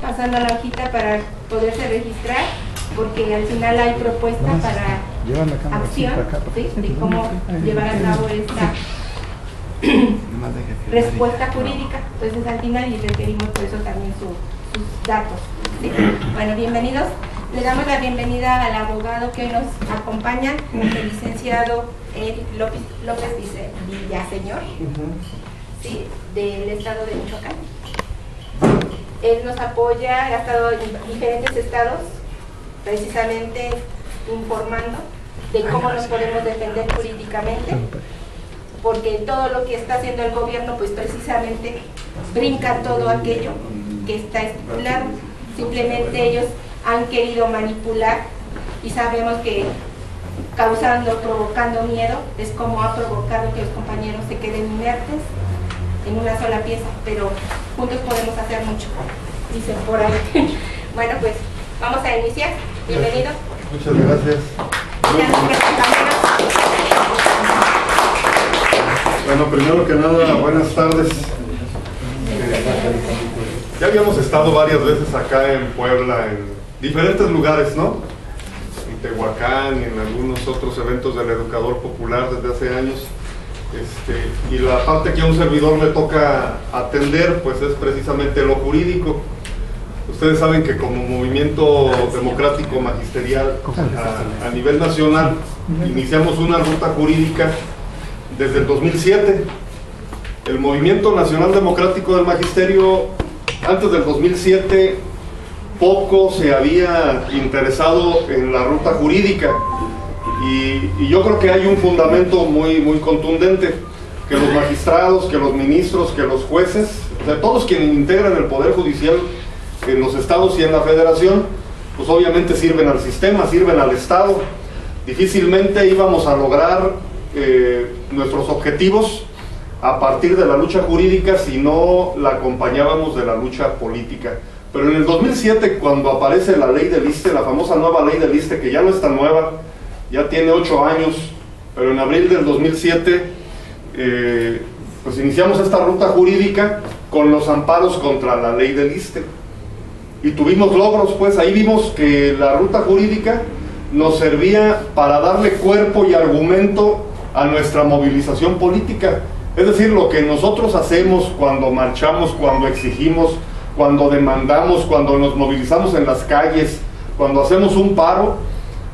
pasando la hojita para poderse registrar, porque al final hay propuesta para acción, ¿sí? De cómo llevar a cabo esta respuesta jurídica. Entonces al final y requerimos por eso también sus datos, ¿sí? Bueno, bienvenidos. Le damos la bienvenida al abogado que hoy nos acompaña, el licenciado Eric López Villaseñor, ¿sí? Del estado de Michoacán. Él nos apoya, ha estado en diferentes estados, precisamente informando de cómo nos podemos defender jurídicamente, porque todo lo que está haciendo el gobierno, pues precisamente brinca todo aquello que está estipulado. Simplemente ellos han querido manipular y sabemos que causando, provocando miedo es como ha provocado que los compañeros se queden inertes en una sola pieza, pero juntos podemos hacer mucho, dicen por ahí. Bueno, pues vamos a iniciar. Bienvenido. Muchas gracias. Bueno, primero que nada, buenas tardes. Ya habíamos estado varias veces acá en Puebla, en diferentes lugares, ¿no? En Tehuacán y en algunos otros eventos del Educador Popular desde hace años. Y la parte que a un servidor le toca atender, pues es precisamente lo jurídico. Ustedes saben que como movimiento democrático magisterial a nivel nacional iniciamos una ruta jurídica desde el 2007. El Movimiento Nacional Democrático del Magisterio antes del 2007 poco se había interesado en la ruta jurídica y yo creo que hay un fundamento muy contundente, que los magistrados, que los ministros, que los jueces, o sea, todos quienes integran el Poder Judicial en los estados y en la federación, pues obviamente sirven al sistema, sirven al Estado. Difícilmente íbamos a lograr nuestros objetivos a partir de la lucha jurídica si no la acompañábamos de la lucha política. Pero en el 2007, cuando aparece la ley del ISSSTE, la famosa nueva ley del ISSSTE, que ya no es tan nueva, ya tiene 8 años, pero en abril del 2007 pues iniciamos esta ruta jurídica con los amparos contra la ley del ISSSTE. Y tuvimos logros, pues ahí vimos que la ruta jurídica nos servía para darle cuerpo y argumento a nuestra movilización política. Es decir, lo que nosotros hacemos cuando marchamos, cuando exigimos, cuando demandamos, cuando nos movilizamos en las calles, cuando hacemos un paro,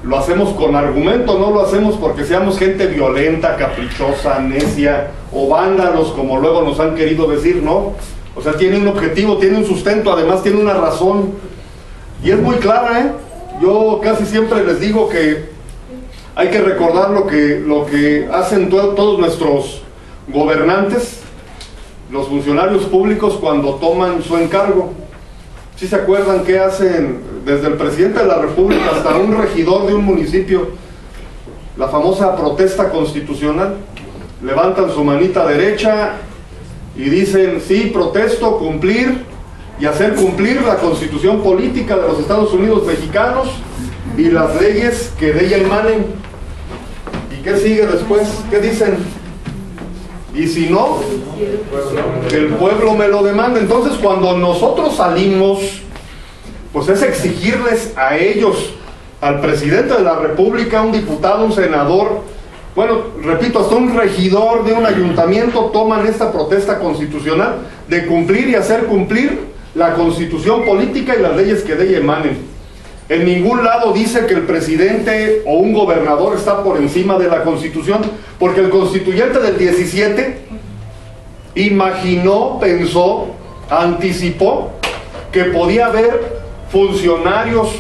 lo hacemos con argumento, no lo hacemos porque seamos gente violenta, caprichosa, necia o vándalos, como luego nos han querido decir, ¿no? O sea, tiene un objetivo, tiene un sustento, además tiene una razón. Y es muy clara, ¿eh? Yo casi siempre les digo que hay que recordar lo que hacen todos nuestros gobernantes, los funcionarios públicos cuando toman su encargo. ¿Sí se acuerdan qué hacen desde el presidente de la República hasta un regidor de un municipio? La famosa protesta constitucional. Levantan su manita derecha y dicen, sí, protesto, cumplir y hacer cumplir la constitución política de los Estados Unidos mexicanos y las leyes que de ella emanen. ¿Y qué sigue después? ¿Qué dicen? Y si no, el pueblo me lo demanda. Entonces, cuando nosotros salimos, pues es exigirles a ellos, al presidente de la República, a un diputado, un senador, bueno, repito, hasta un regidor de un ayuntamiento toman esta protesta constitucional de cumplir y hacer cumplir la constitución política y las leyes que de ella emanen. En ningún lado dice que el presidente o un gobernador está por encima de la Constitución, porque el constituyente del 17 imaginó, pensó, anticipó que podía haber funcionarios,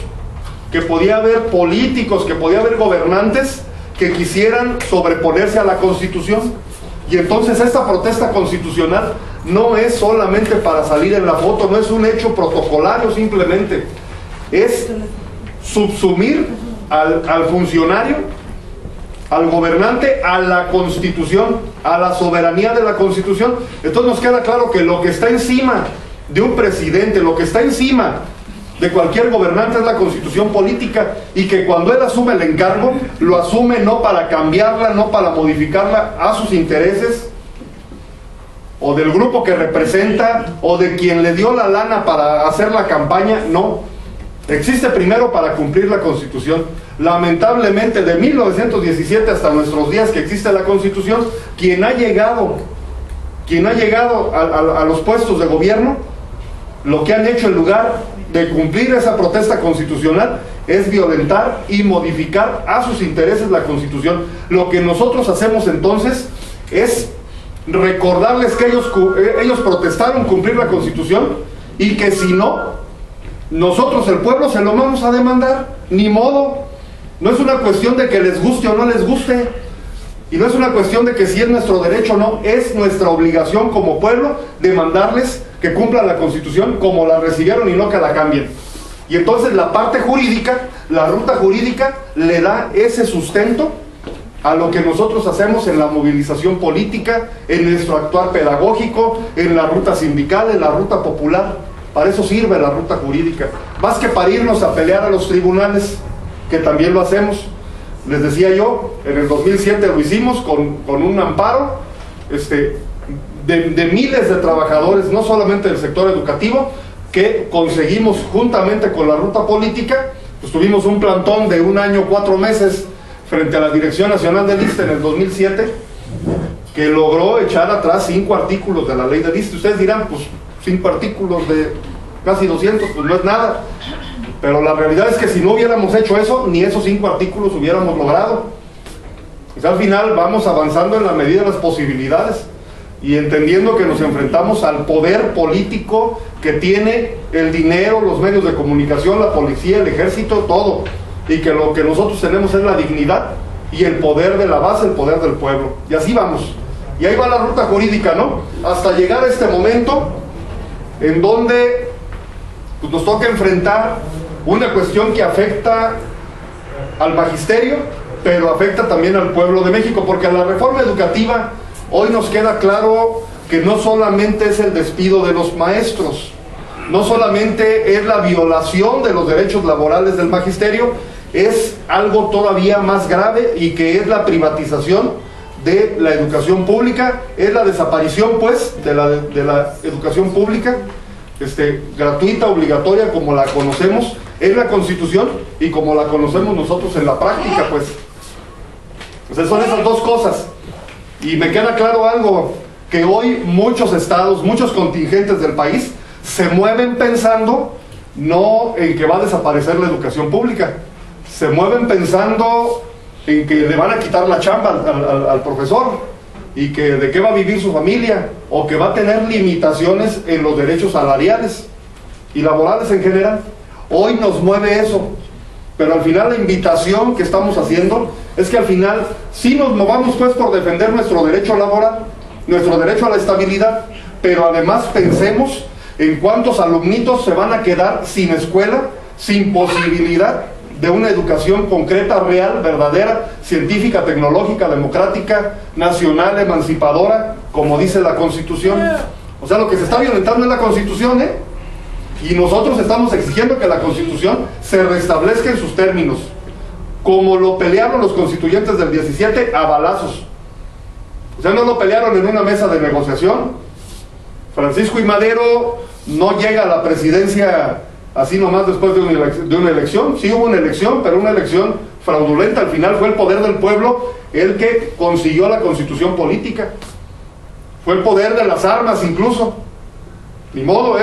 que podía haber políticos, que podía haber gobernantes que quisieran sobreponerse a la Constitución. Y entonces esta protesta constitucional no es solamente para salir en la foto, no es un hecho protocolario simplemente, es subsumir al funcionario, al gobernante, a la Constitución, a la soberanía de la Constitución. Entonces nos queda claro que lo que está encima de un presidente, lo que está encima de cualquier gobernante es la Constitución política, y que cuando él asume el encargo, lo asume no para cambiarla, no para modificarla a sus intereses, o del grupo que representa, o de quien le dio la lana para hacer la campaña. No, existe primero para cumplir la Constitución. Lamentablemente, de 1917 hasta nuestros días que existe la Constitución, quien ha llegado a los puestos de gobierno, lo que han hecho en lugar de cumplir esa protesta constitucional es violentar y modificar a sus intereses la Constitución. Lo que nosotros hacemos entonces es recordarles que ellos protestaron cumplir la Constitución, y que si no, nosotros el pueblo se lo vamos a demandar, ni modo. No es una cuestión de que les guste o no les guste, y no es una cuestión de que si es nuestro derecho o no, es nuestra obligación como pueblo demandarles que cumplan la Constitución como la recibieron y no que la cambien. Y entonces la parte jurídica, la ruta jurídica, le da ese sustento a lo que nosotros hacemos en la movilización política, en nuestro actuar pedagógico, en la ruta sindical, en la ruta popular. Para eso sirve la ruta jurídica, más que para irnos a pelear a los tribunales, que también lo hacemos. Les decía yo, en el 2007 lo hicimos con un amparo de miles de trabajadores, no solamente del sector educativo, que conseguimos juntamente con la ruta política. Pues tuvimos un plantón de 1 año 4 meses frente a la Dirección Nacional del ISSSTE en el 2007, que logró echar atrás 5 artículos de la ley del ISSSTE. Ustedes dirán, pues 5 artículos de casi 200, pues no es nada, pero la realidad es que si no hubiéramos hecho eso, ni esos 5 artículos hubiéramos logrado. Pues al final vamos avanzando en la medida de las posibilidades y entendiendo que nos enfrentamos al poder político que tiene el dinero, los medios de comunicación, la policía, el ejército, todo, y que lo que nosotros tenemos es la dignidad y el poder de la base, el poder del pueblo. Y así vamos, y ahí va la ruta jurídica, ¿no? Hasta llegar a este momento en donde pues, nos toca enfrentar una cuestión que afecta al magisterio, pero afecta también al pueblo de México, porque a la reforma educativa hoy nos queda claro que no solamente es el despido de los maestros, no solamente es la violación de los derechos laborales del magisterio, es algo todavía más grave, y que es la privatización de la educación pública, es la desaparición pues de la educación pública gratuita, obligatoria, como la conocemos en la Constitución y como la conocemos nosotros en la práctica, pues. O sea, son esas dos cosas. Y me queda claro algo, que hoy muchos estados, muchos contingentes del país se mueven pensando no en que va a desaparecer la educación pública, se mueven pensando en que le van a quitar la chamba al profesor, y que de qué va a vivir su familia, o que va a tener limitaciones en los derechos salariales y laborales en general. Hoy nos mueve eso, pero al final la invitación que estamos haciendo es que al final sí nos movamos pues por defender nuestro derecho laboral, nuestro derecho a la estabilidad, pero además pensemos en cuántos alumnitos se van a quedar sin escuela, sin posibilidad de una educación concreta, real, verdadera, científica, tecnológica, democrática, nacional, emancipadora, como dice la Constitución. O sea, lo que se está violentando es la Constitución, y nosotros estamos exigiendo que la Constitución se restablezca en sus términos, como lo pelearon los constituyentes del 17 a balazos. O sea, no lo pelearon en una mesa de negociación. Francisco I. Madero no llega a la presidencia así nomás después de una elección. Sí hubo una elección, pero una elección fraudulenta. Al final fue el poder del pueblo el que consiguió la Constitución política. Fue el poder de las armas incluso. Ni modo,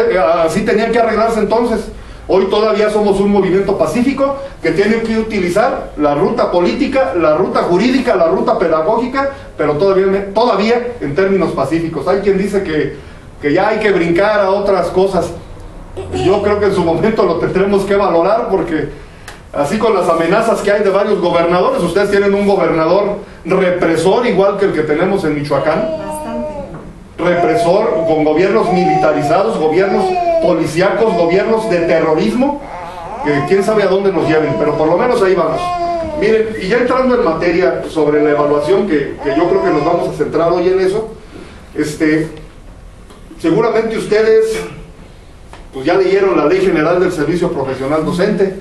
así tenían que arreglarse entonces. Hoy todavía somos un movimiento pacífico que tiene que utilizar la ruta política, la ruta jurídica, la ruta pedagógica, pero todavía en términos pacíficos. Hay quien dice que ya hay que brincar a otras cosas. Yo creo que en su momento lo tendremos que valorar, porque así con las amenazas que hay de varios gobernadores, ustedes tienen un gobernador represor igual que el que tenemos en Michoacán, represor, con gobiernos militarizados, gobiernos policíacos, gobiernos de terrorismo, que quién sabe a dónde nos lleven, pero por lo menos ahí vamos. Miren, y ya entrando en materia sobre la evaluación, que yo creo que nos vamos a centrar hoy en eso, seguramente ustedes pues ya leyeron la Ley General del Servicio Profesional Docente,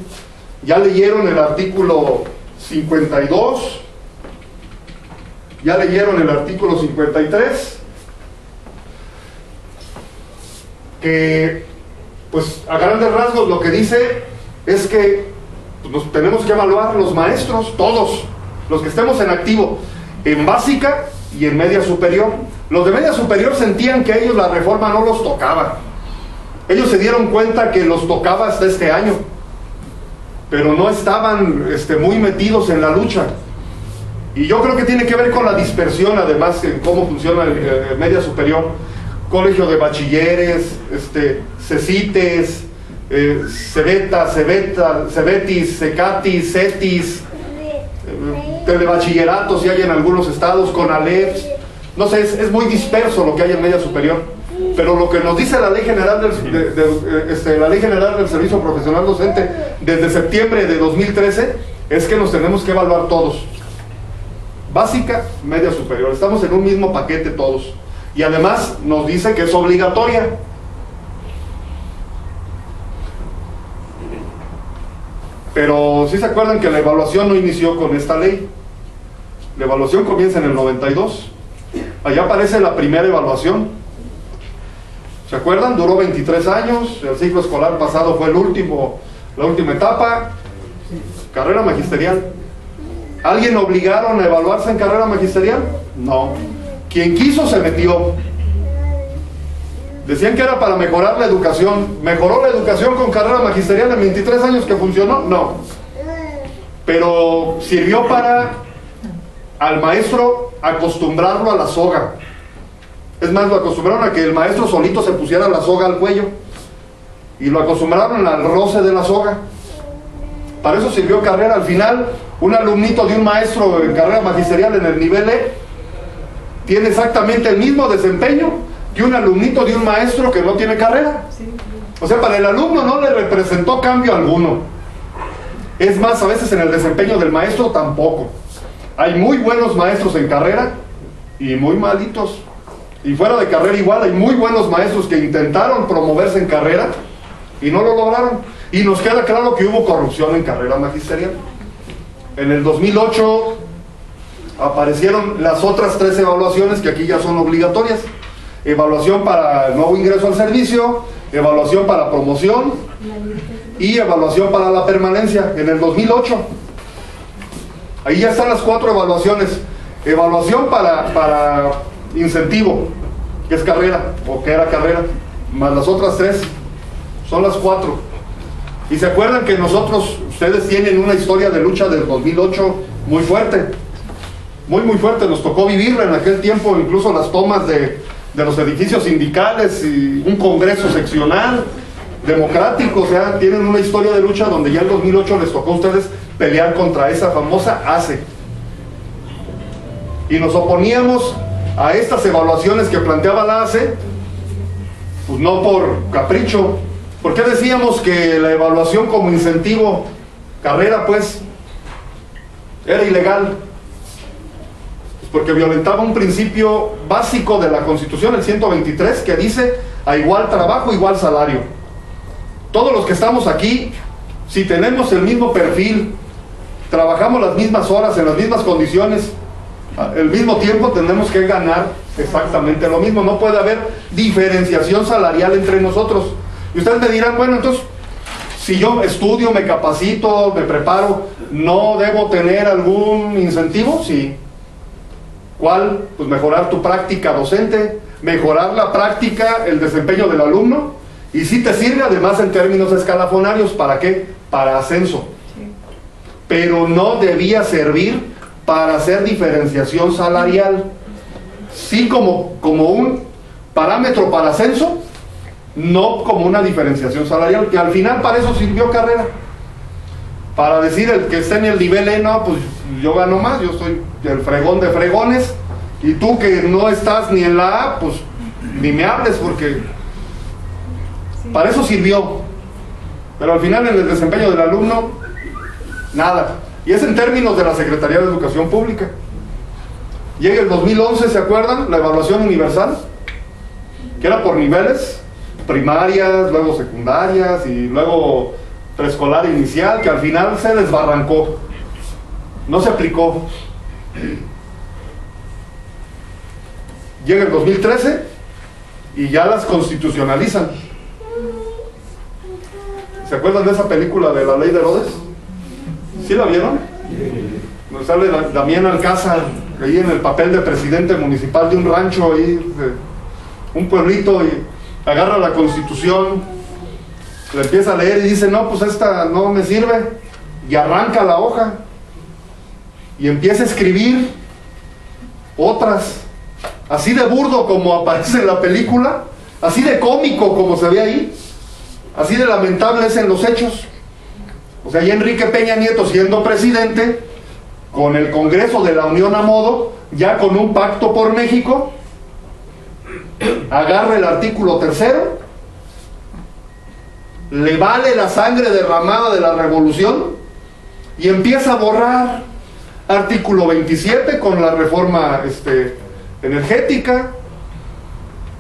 ya leyeron el artículo 52, ya leyeron el artículo 53, que, pues a grandes rasgos lo que dice es que nos tenemos que evaluar los maestros, todos, los que estemos en activo, en básica y en media superior. Los de media superior sentían que a ellos la reforma no los tocaba. Ellos se dieron cuenta que los tocaba hasta este año, pero no estaban muy metidos en la lucha. Y yo creo que tiene que ver con la dispersión, además, en cómo funciona el media superior. Colegio de bachilleres, CECITES, CEBETIS, CECATIS, CETIS, telebachilleratos si hay en algunos estados, CONALEPS. No sé, es muy disperso lo que hay en media superior. Pero lo que nos dice la Ley General la Ley General del Servicio Profesional Docente desde septiembre de 2013 es que nos tenemos que evaluar todos. Básica, media superior. Estamos en un mismo paquete todos. Y además nos dice que es obligatoria. Pero ¿sí se acuerdan que la evaluación no inició con esta ley? La evaluación comienza en el 92. Allá aparece la primera evaluación. ¿Se acuerdan? Duró 23 años. El ciclo escolar pasado fue la última etapa. Carrera magisterial. ¿Alguien obligaron a evaluarse en carrera magisterial? No. Quien quiso se metió. Decían que era para mejorar la educación. ¿Mejoró la educación con carrera magisterial en 23 años que funcionó? No. Pero sirvió para al maestro acostumbrarlo a la soga. Es más, lo acostumbraron a que el maestro solito se pusiera la soga al cuello. Y lo acostumbraron al roce de la soga. Para eso sirvió carrera. Al final, un alumnito de un maestro en carrera magisterial en el nivel E tiene exactamente el mismo desempeño que un alumnito de un maestro que no tiene carrera. O sea, para el alumno no le representó cambio alguno. Es más, a veces en el desempeño del maestro tampoco. Hay muy buenos maestros en carrera y muy malitos. Y fuera de carrera igual, hay muy buenos maestros que intentaron promoverse en carrera y no lo lograron. Y nos queda claro que hubo corrupción en carrera magisterial. En el 2008 aparecieron las otras 3 evaluaciones que aquí ya son obligatorias. Evaluación para el nuevo ingreso al servicio, evaluación para promoción y evaluación para la permanencia en el 2008. Ahí ya están las 4 evaluaciones. Evaluación para incentivo, que es carrera, o que era carrera, más las otras 3, son las 4. Y se acuerdan que ustedes tienen una historia de lucha del 2008 muy fuerte, muy fuerte. Nos tocó vivirla en aquel tiempo, incluso las tomas de los edificios sindicales y un congreso seccional democrático. O sea, tienen una historia de lucha donde ya en 2008 les tocó a ustedes pelear contra esa famosa ACE. Y nos oponíamos a estas evaluaciones que planteaba la ACE, pues no por capricho. ¿Por qué decíamos que la evaluación como incentivo, carrera, pues, era ilegal? Pues porque violentaba un principio básico de la Constitución, el 123, que dice: a igual trabajo, igual salario. Todos los que estamos aquí, si tenemos el mismo perfil, trabajamos las mismas horas, en las mismas condiciones, al mismo tiempo, tenemos que ganar exactamente lo mismo. No puede haber diferenciación salarial entre nosotros. Y ustedes me dirán, bueno, entonces, si yo estudio, me capacito, me preparo, ¿no debo tener algún incentivo? Sí. ¿Cuál? Pues mejorar tu práctica docente, mejorar la práctica, el desempeño del alumno, y sí te sirve además en términos escalafonarios. ¿Para qué? Para ascenso. Pero no debía servir para hacer diferenciación salarial. Sí, como un parámetro para ascenso, no como una diferenciación salarial, que al final para eso sirvió carrera. Para decir, el que esté en el nivel E, no, pues yo gano más, yo soy el fregón de fregones, y tú que no estás ni en la A, pues ni me hables, porque para eso sirvió. Pero al final, en el desempeño del alumno, nada. Y es en términos de la Secretaría de Educación Pública. Llega el 2011, ¿se acuerdan? La evaluación universal, que era por niveles, primarias, luego secundarias y luego preescolar inicial, que al final se desbarrancó, no se aplicó. Llega el 2013 y ya las constitucionalizan. ¿Se acuerdan de esa película de La Ley de Herodes? ¿Sí la vieron? Nos sale Damián Alcázar ahí en el papel de presidente municipal de un rancho ahí, de un pueblito, y agarra la Constitución, la empieza a leer y dice, no, pues esta no me sirve, y arranca la hoja y empieza a escribir otras, así de burdo como aparece en la película, así de cómico como se ve ahí, así de lamentable es en los hechos. O sea, ya Enrique Peña Nieto, siendo presidente, con el Congreso de la Unión a modo, ya con un pacto por México, agarra el artículo 3, le vale la sangre derramada de la revolución y empieza a borrar artículo 27 con la reforma energética,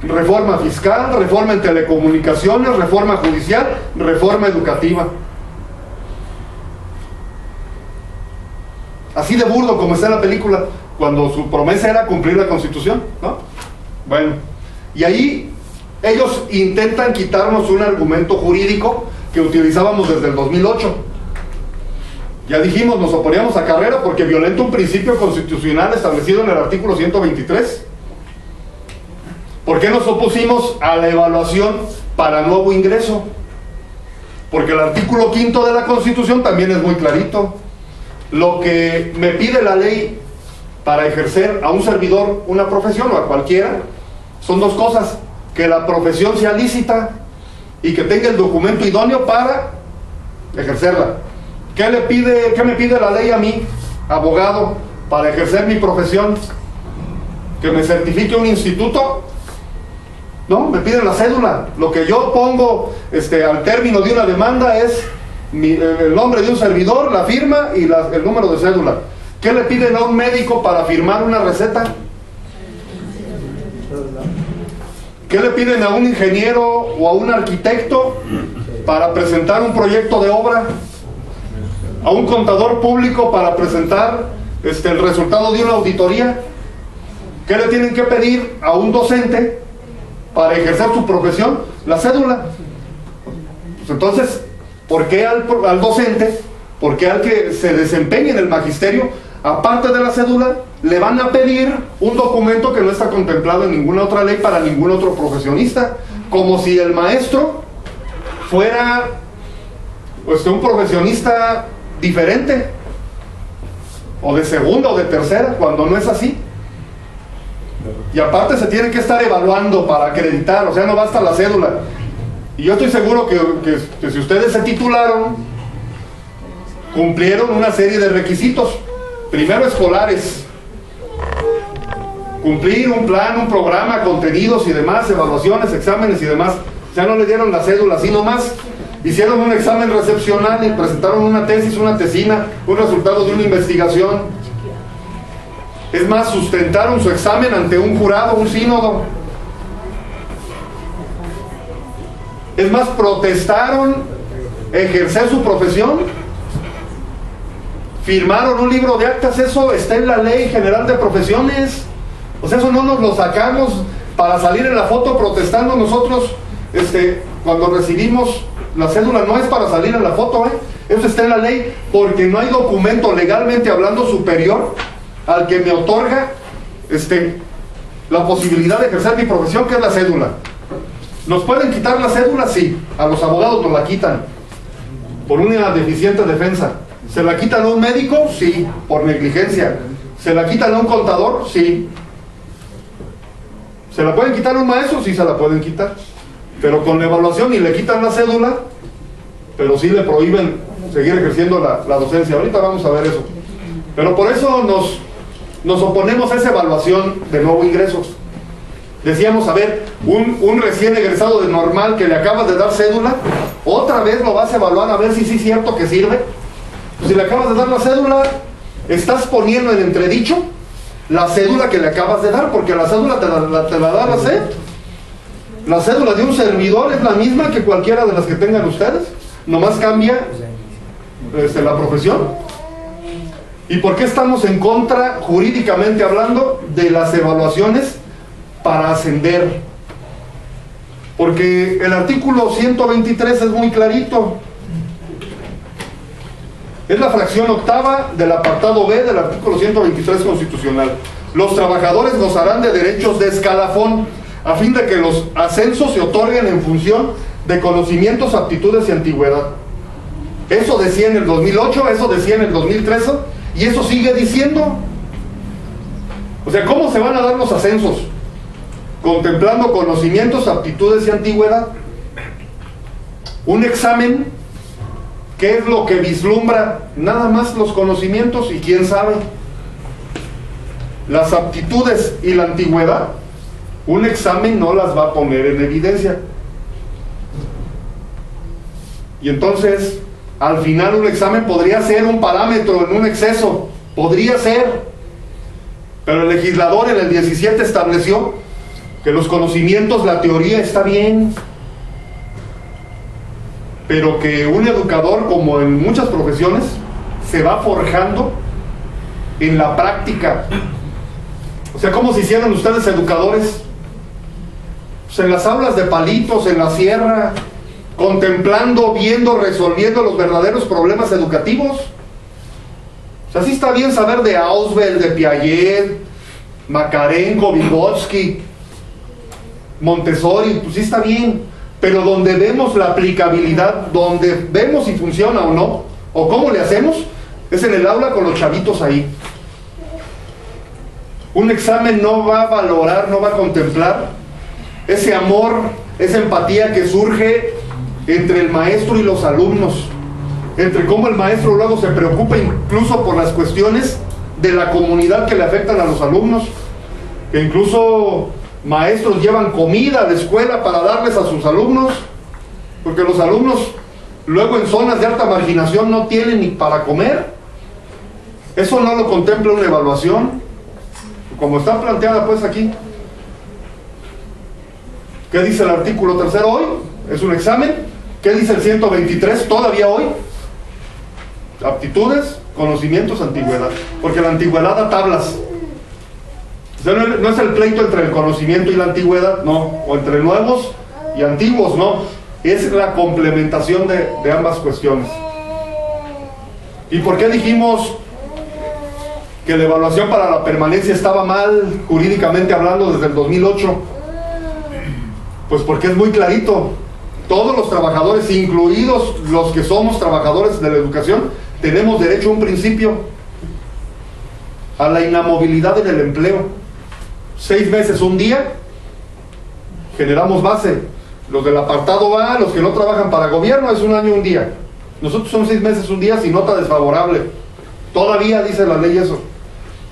reforma fiscal, reforma en telecomunicaciones, reforma judicial, reforma educativa. Así de burdo como está en la película, cuando su promesa era cumplir la Constitución, ¿no? Bueno, y ahí ellos intentan quitarnos un argumento jurídico que utilizábamos desde el 2008. Ya dijimos, nos oponíamos a Carrera porque violenta un principio constitucional establecido en el artículo 123. ¿Por qué nos opusimos a la evaluación para nuevo ingreso? Porque el artículo 5 de la Constitución también es muy clarito. Lo que me pide la ley para ejercer a un servidor una profesión o a cualquiera son dos cosas: que la profesión sea lícita y que tenga el documento idóneo para ejercerla. ¿Qué me pide la ley a mí, abogado, para ejercer mi profesión? ¿Que me certifique un instituto? No, me piden la cédula. Lo que yo pongo al término de una demanda es el nombre de un servidor, la firma y el número de cédula. ¿Qué le piden a un médico para firmar una receta? ¿Qué le piden a un ingeniero o a un arquitecto para presentar un proyecto de obra? ¿A un contador público para presentar el resultado de una auditoría? ¿Qué le tienen que pedir a un docente para ejercer su profesión? La cédula. Pues entonces, ¿por qué al docente, por qué al que se desempeñe en el magisterio, aparte de la cédula, le van a pedir un documento que no está contemplado en ninguna otra ley para ningún otro profesionista? Como si el maestro fuera un profesionista diferente, o de segunda o de tercera, cuando no es así. Y aparte se tiene que estar evaluando para acreditar, o sea, no basta la cédula. Y yo estoy seguro que si ustedes se titularon, cumplieron una serie de requisitos. Primero, escolares, cumplir un plan, un programa, contenidos y demás, evaluaciones, exámenes y demás. Ya no le dieron la cédula así nomás. Hicieron un examen recepcional y presentaron una tesis, una tesina, un resultado de una investigación. Es más, sustentaron su examen ante un jurado, un sínodo. Es más, protestaron ejercer su profesión. Firmaron un libro de actas. Eso está en la Ley General de Profesiones. O sea, eso no nos lo sacamos para salir en la foto protestando nosotros cuando recibimos la cédula. No es para salir en la foto, eso está en la ley, porque no hay documento legalmente hablando superior al que me otorga la posibilidad de ejercer mi profesión, que es la cédula. ¿Nos pueden quitar la cédula? Sí, a los abogados nos la quitan por una deficiente defensa. ¿Se la quitan a un médico? Sí, por negligencia. ¿Se la quitan a un contador? Sí. ¿Se la pueden quitar a un maestro? Sí, se la pueden quitar. Pero con la evaluación y le quitan la cédula, pero sí le prohíben seguir ejerciendo la docencia. Ahorita vamos a ver eso. Pero por eso nos oponemos a esa evaluación de nuevo ingreso. Decíamos, a ver, un recién egresado de normal que le acabas de dar cédula, otra vez lo vas a evaluar a ver si sí es cierto que sirve. Pues si le acabas de dar la cédula, estás poniendo en entredicho la cédula que le acabas de dar, porque la cédula te la da la SEP. La cédula de un servidor es la misma que cualquiera de las que tengan ustedes, nomás cambia la profesión. ¿Y por qué estamos en contra, jurídicamente hablando, de las evaluaciones para ascender? Porque el artículo 123 es muy clarito. Es la fracción octava del apartado B del artículo 123 constitucional. Los trabajadores gozarán de derechos de escalafón a fin de que los ascensos se otorguen en función de conocimientos, aptitudes y antigüedad. Eso decía en el 2008, eso decía en el 2013 y eso sigue diciendo. O sea, ¿cómo se van a dar los ascensos? Contemplando conocimientos, aptitudes y antigüedad. Un examen, ¿qué es lo que vislumbra? Nada más los conocimientos y quién sabe. Las aptitudes y la antigüedad, un examen no las va a poner en evidencia. Y entonces, al final un examen podría ser un parámetro en un exceso, podría ser. Pero el legislador en el 17 estableció que los conocimientos, la teoría está bien, pero que un educador, como en muchas profesiones, se va forjando en la práctica. O sea, ¿cómo se hicieron ustedes educadores? Pues en las aulas de palitos, en la sierra, contemplando, viendo, resolviendo los verdaderos problemas educativos. O sea, sí está bien saber de Ausubel, de Piaget, Makarenko, Vygotsky, Montessori, pues sí está bien, pero donde vemos la aplicabilidad, donde vemos si funciona o no, o cómo le hacemos, es en el aula con los chavitos ahí. Un examen no va a valorar, no va a contemplar ese amor, esa empatía que surge entre el maestro y los alumnos, entre cómo el maestro luego se preocupa incluso por las cuestiones de la comunidad que le afectan a los alumnos, que incluso maestros llevan comida de escuela para darles a sus alumnos, porque los alumnos luego en zonas de alta marginación no tienen ni para comer. Eso no lo contempla una evaluación, como está planteada pues aquí. ¿Qué dice el artículo 3 hoy? Es un examen. ¿Qué dice el 123 todavía hoy? Aptitudes, conocimientos, antigüedad. Porque la antigüedad da tablas. O sea, no es el pleito entre el conocimiento y la antigüedad, no. O entre nuevos y antiguos, no. Es la complementación de ambas cuestiones. ¿Y por qué dijimos que la evaluación para la permanencia estaba mal, jurídicamente hablando, desde el 2008? Pues porque es muy clarito. Todos los trabajadores, incluidos los que somos trabajadores de la educación, tenemos derecho a un principio, a la inamovilidad en el empleo. 6 meses, un día, generamos base. Los del apartado A, los que no trabajan para gobierno, es 1 año, un día. Nosotros son 6 meses, un día, sin nota desfavorable. Todavía dice la ley eso.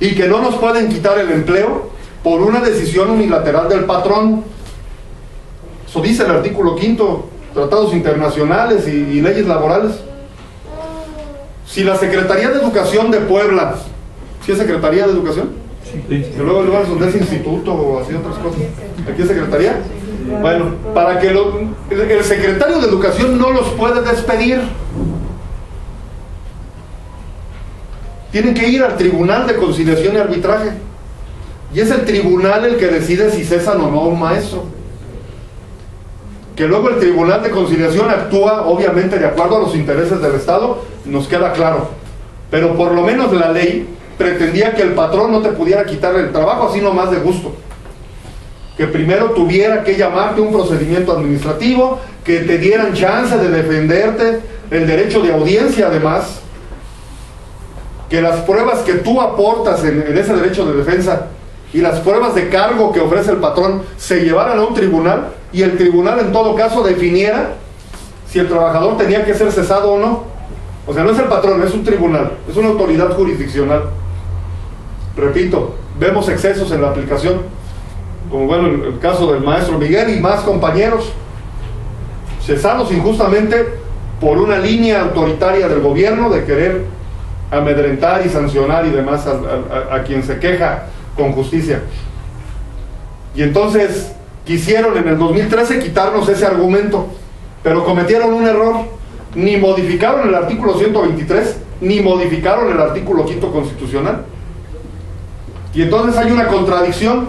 Y que no nos pueden quitar el empleo por una decisión unilateral del patrón. Eso dice el artículo 5, tratados internacionales y leyes laborales. Si la Secretaría de Educación de Puebla, ¿sí es Secretaría de Educación? Sí. Que luego hay lugares donde es instituto o así otras cosas. ¿Aquí es Secretaría? Bueno, para que el secretario de Educación no los puede despedir, tienen que ir al Tribunal de Conciliación y Arbitraje. Y es el tribunal el que decide si cesan o no a un maestro. Que luego el Tribunal de Conciliación actúa obviamente de acuerdo a los intereses del Estado, nos queda claro. Pero por lo menos la ley pretendía que el patrón no te pudiera quitar el trabajo así nomás de gusto. Que primero tuviera que llamarte un procedimiento administrativo, que te dieran chance de defenderte, el derecho de audiencia además, que las pruebas que tú aportas en ese derecho de defensa y las pruebas de cargo que ofrece el patrón se llevaran a un tribunal y el tribunal en todo caso definiera si el trabajador tenía que ser cesado o no. O sea, no es el patrón, es un tribunal, es una autoridad jurisdiccional. Repito, vemos excesos en la aplicación, como bueno el caso del maestro Miguel y más compañeros, cesados injustamente por una línea autoritaria del gobierno de querer amedrentar y sancionar y demás a quien se queja con justicia. Y entonces quisieron en el 2013 quitarnos ese argumento, pero cometieron un error. Ni modificaron el artículo 123, ni modificaron el artículo 5 constitucional. Y entonces hay una contradicción.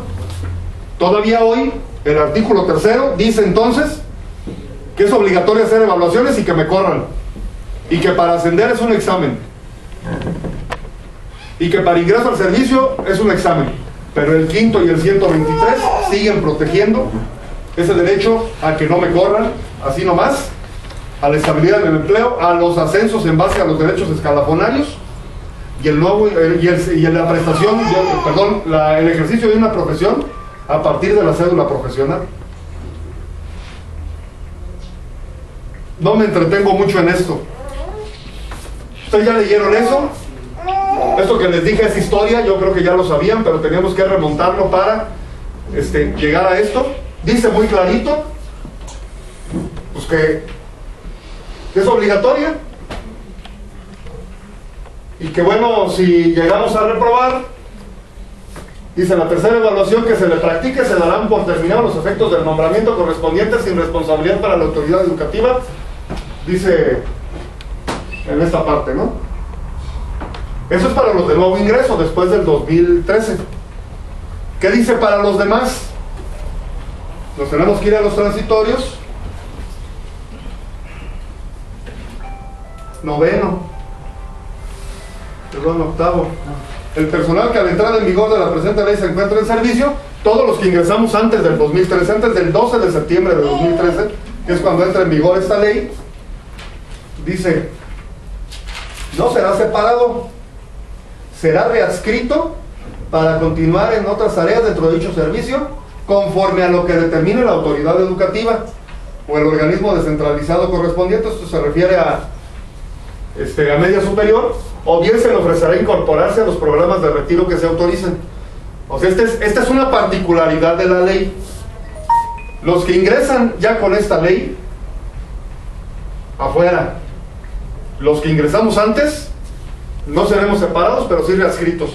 Todavía hoy, el artículo 3 dice entonces que es obligatorio hacer evaluaciones y que me corran. Y que para ascender es un examen. Y que para ingreso al servicio es un examen, pero el 5º y el 123 siguen protegiendo ese derecho a que no me corran así nomás, a la estabilidad en el empleo, a los ascensos en base a los derechos escalafonarios y el nuevo y la prestación, perdón, el ejercicio de una profesión a partir de la cédula profesional. No me entretengo mucho en esto. ¿Ustedes ya leyeron eso? Esto que les dije es historia, yo creo que ya lo sabían, pero teníamos que remontarlo para llegar a esto. Dice muy clarito pues que es obligatoria y que bueno, si llegamos a reprobar, dice la tercera evaluación que se le practique se darán por terminados los efectos del nombramiento correspondiente sin responsabilidad para la autoridad educativa, dice en esta parte, ¿no? Eso es para los de nuevo ingreso después del 2013. ¿Qué dice para los demás? Nos tenemos que ir a los transitorios. Octavo. El personal que a la entrada en vigor de la presente ley se encuentra en servicio, todos los que ingresamos antes del 2013, antes del 12 de septiembre de 2013, que es cuando entra en vigor esta ley, dice, no será separado, será readscrito para continuar en otras tareas dentro de dicho servicio, conforme a lo que determine la autoridad educativa o el organismo descentralizado correspondiente. Esto se refiere a media superior, o bien se le ofrecerá incorporarse a los programas de retiro que se autoricen. O sea, esta es una particularidad de la ley. Los que ingresan ya con esta ley, afuera. Los que ingresamos antes, no seremos separados, pero sí readscritos.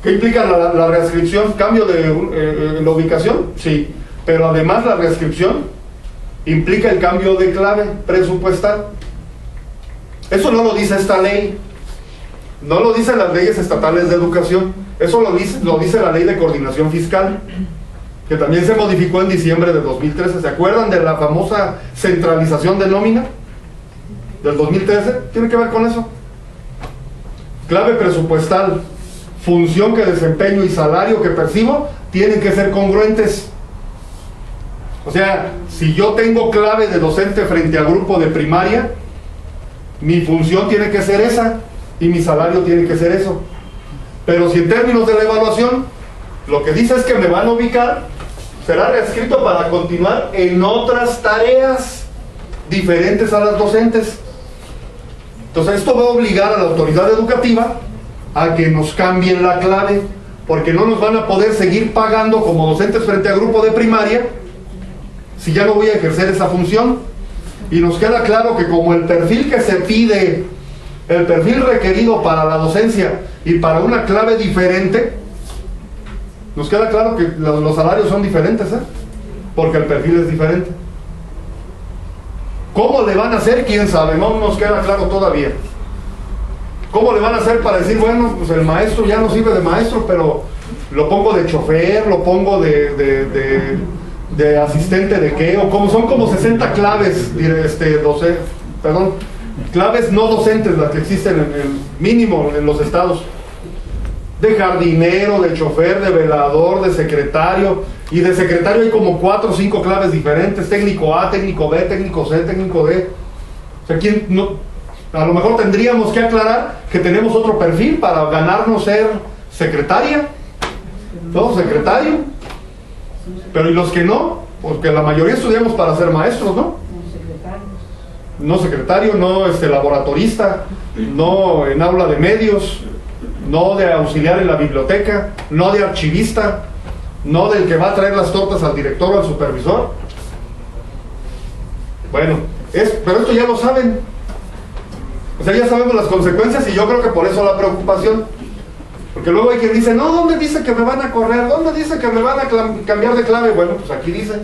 ¿Qué implica la readscripción? ¿Cambio de la ubicación? Sí, pero además la readscripción implica el cambio de clave presupuestal. Eso no lo dice esta ley, no lo dicen las leyes estatales de educación, eso lo dice la ley de coordinación fiscal, que también se modificó en diciembre de 2013. ¿Se acuerdan de la famosa centralización de nómina del 2013? Tiene que ver con eso. Clave presupuestal, función que desempeño y salario que percibo tienen que ser congruentes. O sea, si yo tengo clave de docente frente a grupo de primaria, mi función tiene que ser esa y mi salario tiene que ser eso. Pero si en términos de la evaluación lo que dice es que me van a ubicar, será reescrito para continuar en otras tareas diferentes a las docentes. Entonces esto va a obligar a la autoridad educativa a que nos cambien la clave, porque no nos van a poder seguir pagando como docentes frente a grupo de primaria si ya no voy a ejercer esa función. Y nos queda claro que como el perfil que se pide, el perfil requerido para la docencia y para una clave diferente, nos queda claro que los salarios son diferentes, porque el perfil es diferente. ¿Cómo le van a hacer? ¿Quién sabe? No nos queda claro todavía. ¿Cómo le van a hacer para decir, bueno, pues el maestro ya no sirve de maestro, pero lo pongo de chofer, lo pongo de asistente de qué? O como son como 60 claves, claves no docentes las que existen en el mínimo en los estados. De jardinero, de chofer, de velador, de secretario. Y de secretario hay como 4 o 5 claves diferentes: técnico A, técnico B, técnico C, técnico D. O sea, a lo mejor tendríamos que aclarar que tenemos otro perfil para ganarnos ser secretaria, ¿no? Secretario. Pero ¿y los que no? Porque la mayoría estudiamos para ser maestros, ¿no? No secretario, no laboratorista, no en aula de medios, no de auxiliar en la biblioteca, no de archivista, no del que va a traer las tortas al director o al supervisor. Bueno, pero esto ya lo saben. O sea, ya sabemos las consecuencias, y yo creo que por eso la preocupación. Porque luego hay quien dice, no, ¿dónde dice que me van a correr? ¿Dónde dice que me van a cambiar de clave? Bueno, pues aquí dice.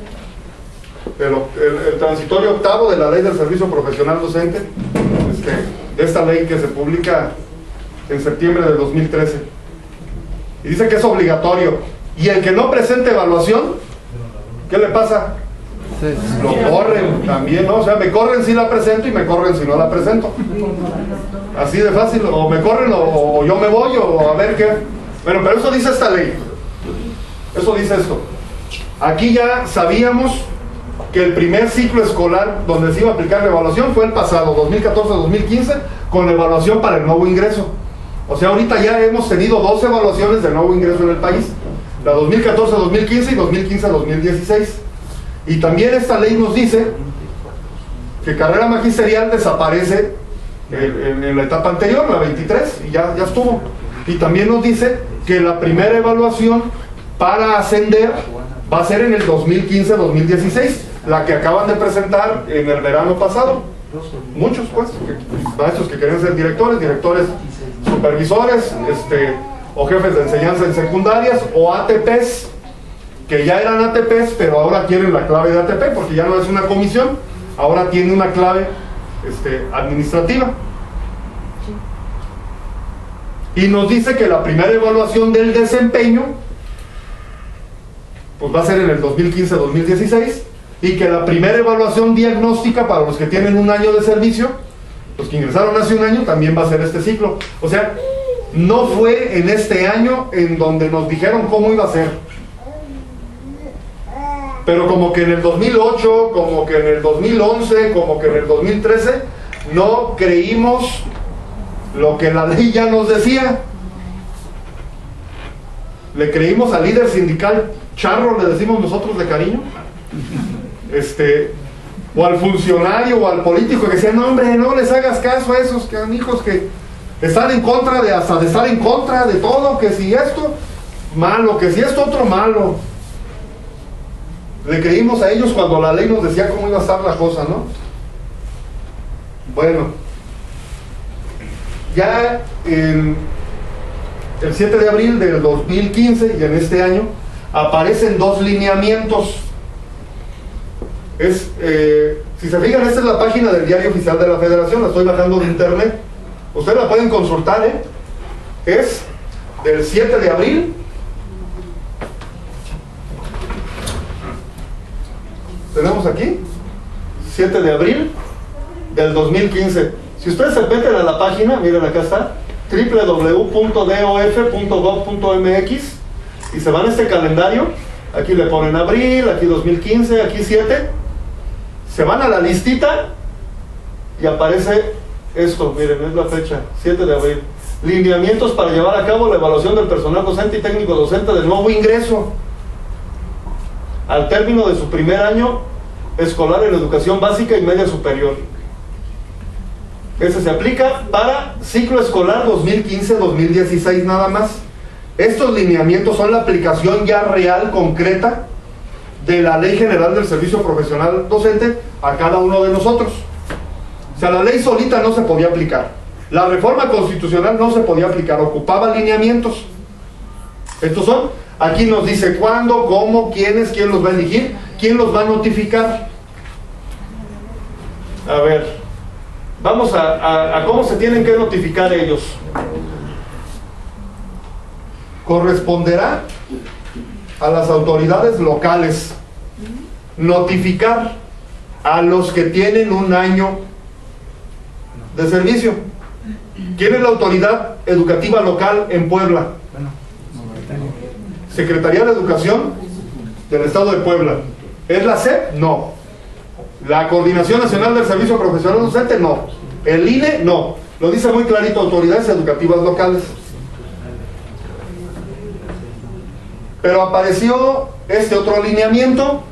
Pero el transitorio octavo de la ley del servicio profesional docente, de esta ley que se publica en septiembre de 2013. Y dice que es obligatorio. Y el que no presente evaluación, ¿qué le pasa? Lo corren también, ¿no? O sea, me corren si la presento y me corren si no la presento. Así de fácil, o me corren o yo me voy o a ver qué. Bueno, pero eso dice esta ley. Eso dice esto. Aquí ya sabíamos que el primer ciclo escolar donde se iba a aplicar la evaluación fue el pasado, 2014-2015, con la evaluación para el nuevo ingreso. O sea, ahorita ya hemos tenido 2 evaluaciones de nuevo ingreso en el país. La 2014-2015 y 2015-2016. Y también esta ley nos dice que carrera magisterial desaparece en la etapa anterior, la 23, y ya estuvo. Y también nos dice que la primera evaluación para ascender va a ser en el 2015-2016, la que acaban de presentar en el verano pasado. Muchos, pues, maestros que querían ser directores supervisores, o jefes de enseñanza en secundarias, o ATPs, que ya eran ATPs, pero ahora quieren la clave de ATP, porque ya no es una comisión, ahora tiene una clave administrativa. Y nos dice que la primera evaluación del desempeño pues va a ser en el 2015-2016, y que la primera evaluación diagnóstica para los que tienen un año de servicio, los que ingresaron hace un año, también va a ser este ciclo. O sea, no fue en este año en donde nos dijeron cómo iba a ser, pero como que en el 2008, como que en el 2011, como que en el 2013 no creímos lo que la ley ya nos decía. Le creímos al líder sindical charro, le decimos nosotros de cariño, o al funcionario o al político que decía, no hombre, no les hagas caso a esos canijos que están en contra de, hasta de estar en contra de todo, que si esto malo, que si esto otro malo. Le creímos a ellos cuando la ley nos decía cómo iba a estar la cosa, ¿no? Bueno, ya el 7 de abril del 2015 y en este año aparecen 2 lineamientos. Si se fijan, esta es la página del Diario Oficial de la Federación, la estoy bajando de internet. Ustedes la pueden consultar, es del 7 de abril. Tenemos aquí 7 de abril del 2015. Si ustedes se meten a la página, miren, acá está www.dof.gov.mx y se van a este calendario. Aquí le ponen abril, aquí 2015, aquí 7. Se van a la listita y aparece esto, miren, es la fecha, 7 de abril. Lineamientos para llevar a cabo la evaluación del personal docente y técnico docente del nuevo ingreso al término de su primer año escolar en educación básica y media superior. Ese se aplica para ciclo escolar 2015-2016 nada más. Estos lineamientos son la aplicación ya real, concreta, de la Ley General del Servicio Profesional Docente a cada uno de nosotros. O sea, la ley solita no se podía aplicar. La reforma constitucional no se podía aplicar, ocupaba lineamientos. Estos son, aquí nos dice cuándo, cómo, quiénes, quién los va a elegir, quién los va a notificar. A ver, vamos a cómo se tienen que notificar ellos. Corresponderá a las autoridades locales notificar a los que tienen un año de servicio. ¿Quién es la autoridad educativa local en Puebla? Secretaría de Educación del Estado de Puebla. ¿Es la SEP? No. ¿La Coordinación Nacional del Servicio Profesional Docente? No. ¿El INE? No. Lo dice muy clarito, autoridades educativas locales. Pero apareció este otro lineamiento.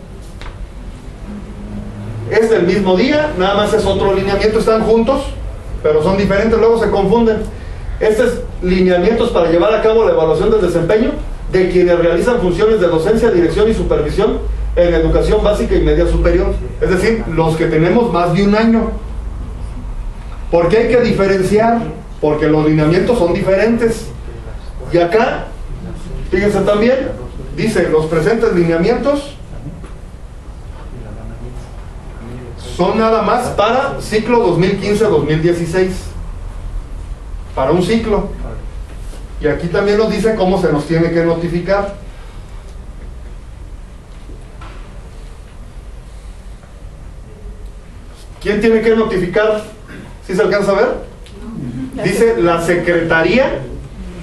Es del mismo día, nada más es otro lineamiento, están juntos, pero son diferentes, luego se confunden. Este es lineamientos para llevar a cabo la evaluación del desempeño de quienes realizan funciones de docencia, dirección y supervisión en educación básica y media superior. Es decir, los que tenemos más de un año. ¿Por qué hay que diferenciar? Porque los lineamientos son diferentes. Y acá, fíjense también, dice, los presentes lineamientos son nada más para ciclo 2015-2016. Para un ciclo. Y aquí también nos dice cómo se nos tiene que notificar. ¿Quién tiene que notificar? ¿Sí se alcanza a ver? Dice, la Secretaría,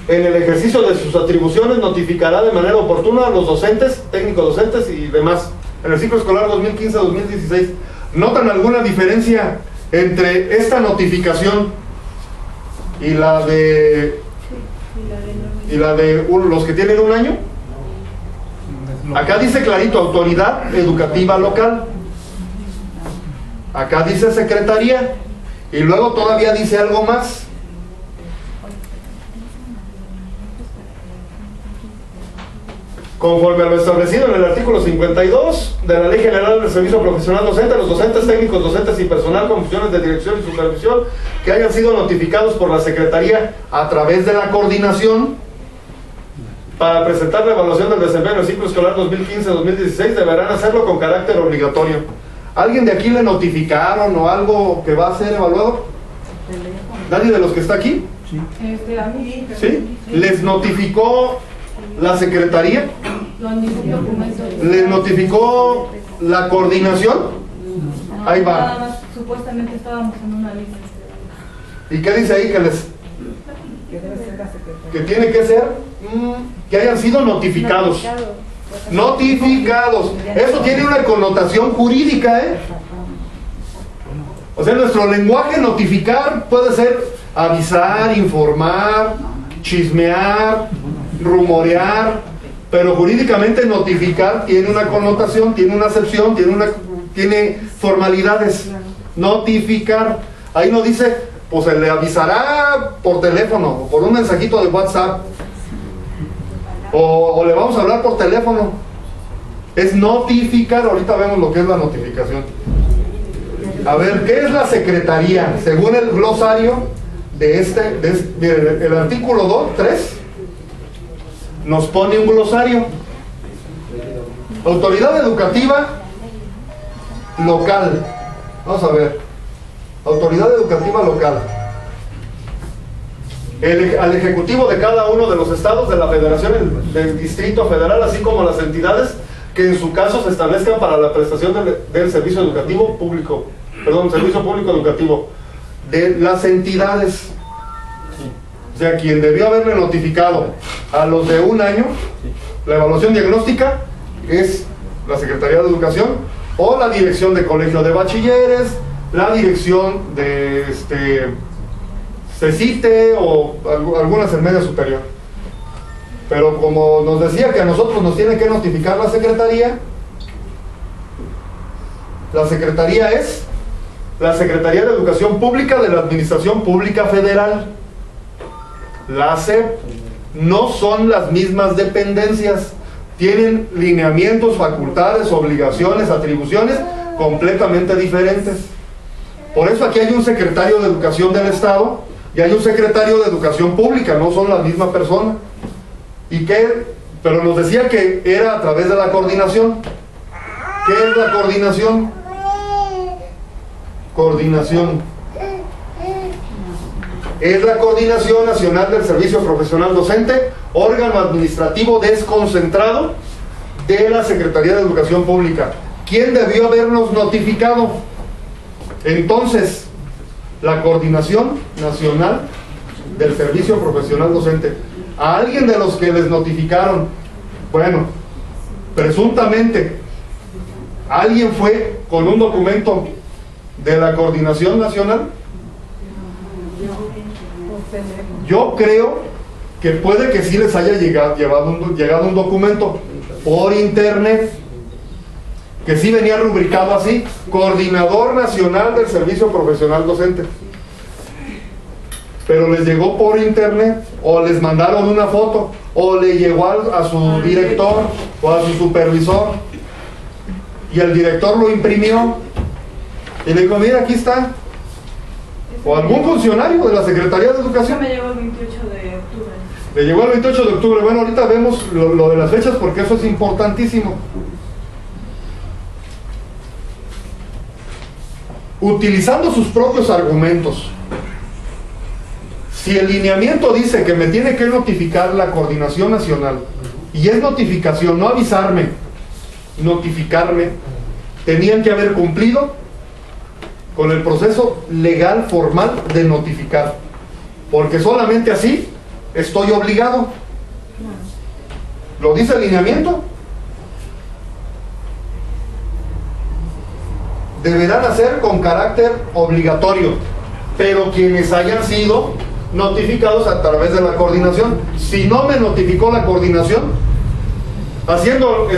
en el ejercicio de sus atribuciones, notificará de manera oportuna a los docentes, técnicos docentes y demás, en el ciclo escolar 2015-2016. ¿Notan alguna diferencia entre esta notificación y la de los que tienen un año? Acá dice clarito, autoridad educativa local. Acá dice secretaría. Y luego todavía dice algo más. Conforme a lo establecido en el artículo 52 de la Ley General del Servicio Profesional Docente, los docentes, técnicos docentes y personal con funciones de dirección y supervisión que hayan sido notificados por la Secretaría a través de la coordinación para presentar la evaluación del desempeño del ciclo escolar 2015-2016 deberán hacerlo con carácter obligatorio. ¿Alguien de aquí le notificaron o algo que va a ser evaluado? ¿Nadie de los que está aquí? ¿Sí? ¿Les notificó la Secretaría? ¿Les notificó la coordinación? Ahí va. Supuestamente estábamos en una lista. ¿Y qué dice ahí que tiene que ser? Que hayan sido notificados. Notificados. Eso tiene una connotación jurídica, ¿eh? O sea, nuestro lenguaje notificar puede ser avisar, informar, chismear, rumorear, pero jurídicamente notificar tiene una connotación, tiene una acepción, tiene formalidades. Notificar. Ahí no dice, pues se le avisará por teléfono o por un mensajito de WhatsApp. O le vamos a hablar por teléfono. Es notificar. Ahorita vemos lo que es la notificación. A ver, ¿qué es la Secretaría? Según el glosario el artículo 3 nos pone un glosario. Autoridad educativa local. Vamos a ver. Autoridad educativa local. Al ejecutivo de cada uno de los estados de la federación, del distrito federal, así como las entidades que en su caso se establezcan para la prestación del servicio educativo público, servicio público educativo, de las entidades. O sea, quien debió haberle notificado a los de un año la evaluación diagnóstica es la Secretaría de Educación o la Dirección de Colegio de Bachilleres, la Dirección de CECITE o algunas en media superior. Pero como nos decía que a nosotros nos tiene que notificar la Secretaría es la Secretaría de Educación Pública de la Administración Pública Federal. La SEP. No son las mismas dependencias, tienen lineamientos, facultades, obligaciones, atribuciones completamente diferentes. Por eso aquí hay un secretario de Educación del Estado y hay un secretario de Educación Pública, no son la misma persona. Pero nos decía que era a través de la coordinación. ¿Qué es la coordinación? Coordinación. Es la Coordinación Nacional del Servicio Profesional Docente, órgano administrativo desconcentrado de la Secretaría de Educación Pública. ¿Quién debió habernos notificado? Entonces, la Coordinación Nacional del Servicio Profesional Docente. A alguien de los que les notificaron, bueno, presuntamente, alguien fue con un documento de la Coordinación Nacional. Yo creo que puede que sí les haya llegado un documento por internet, que sí venía rubricado así: Coordinador Nacional del Servicio Profesional Docente. Pero les llegó por internet, o les mandaron una foto, o le llegó a su director o a su supervisor, y el director lo imprimió y le dijo: mira, aquí está. O algún funcionario de la Secretaría de Educación. Me llegó el 28 de octubre. Le llegó el 28 de octubre. Bueno, ahorita vemos lo de las fechas porque eso es importantísimo. Utilizando sus propios argumentos, si el lineamiento dice que me tiene que notificar la Coordinación Nacional, y es notificación, no avisarme, notificarme, tenían que haber cumplido con el proceso legal formal de notificar, porque solamente así estoy obligado. ¿Lo dice el lineamiento? Deberán hacer con carácter obligatorio, pero quienes hayan sido notificados a través de la coordinación. Si no me notificó la coordinación, haciendo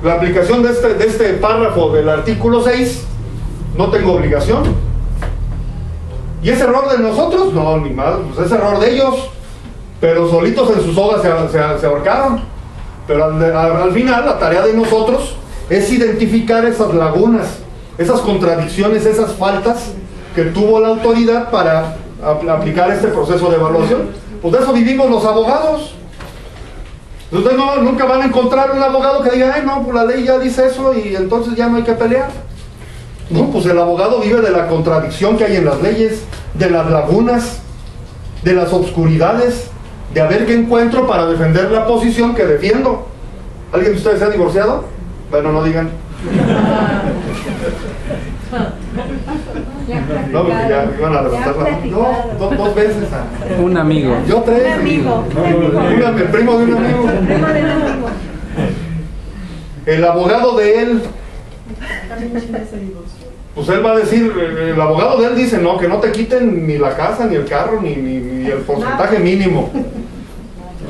la aplicación de este párrafo del artículo 6, no tengo obligación. ¿Y es error de nosotros? No, ni más, pues es error de ellos, pero solitos en sus sogas se ahorcaron. Pero al final la tarea de nosotros es identificar esas lagunas, esas contradicciones, esas faltas que tuvo la autoridad para aplicar este proceso de evaluación. Pues de eso vivimos los abogados. Ustedes nunca van a encontrar un abogado que diga, ay no, pues la ley ya dice eso y entonces ya no hay que pelear. No, pues el abogado vive de la contradicción que hay en las leyes, de las lagunas, de las obscuridades, de a ver qué encuentro para defender la posición que defiendo. ¿Alguien de ustedes se ha divorciado? Bueno, no digan. No, porque ya iban a levantar la mano. No, dos veces. Un amigo. Yo tres. Un amigo. El primo de un amigo. El abogado de él. Pues él va a decir, el abogado de él dice, no, que no te quiten ni la casa, ni el carro, ni el porcentaje mínimo.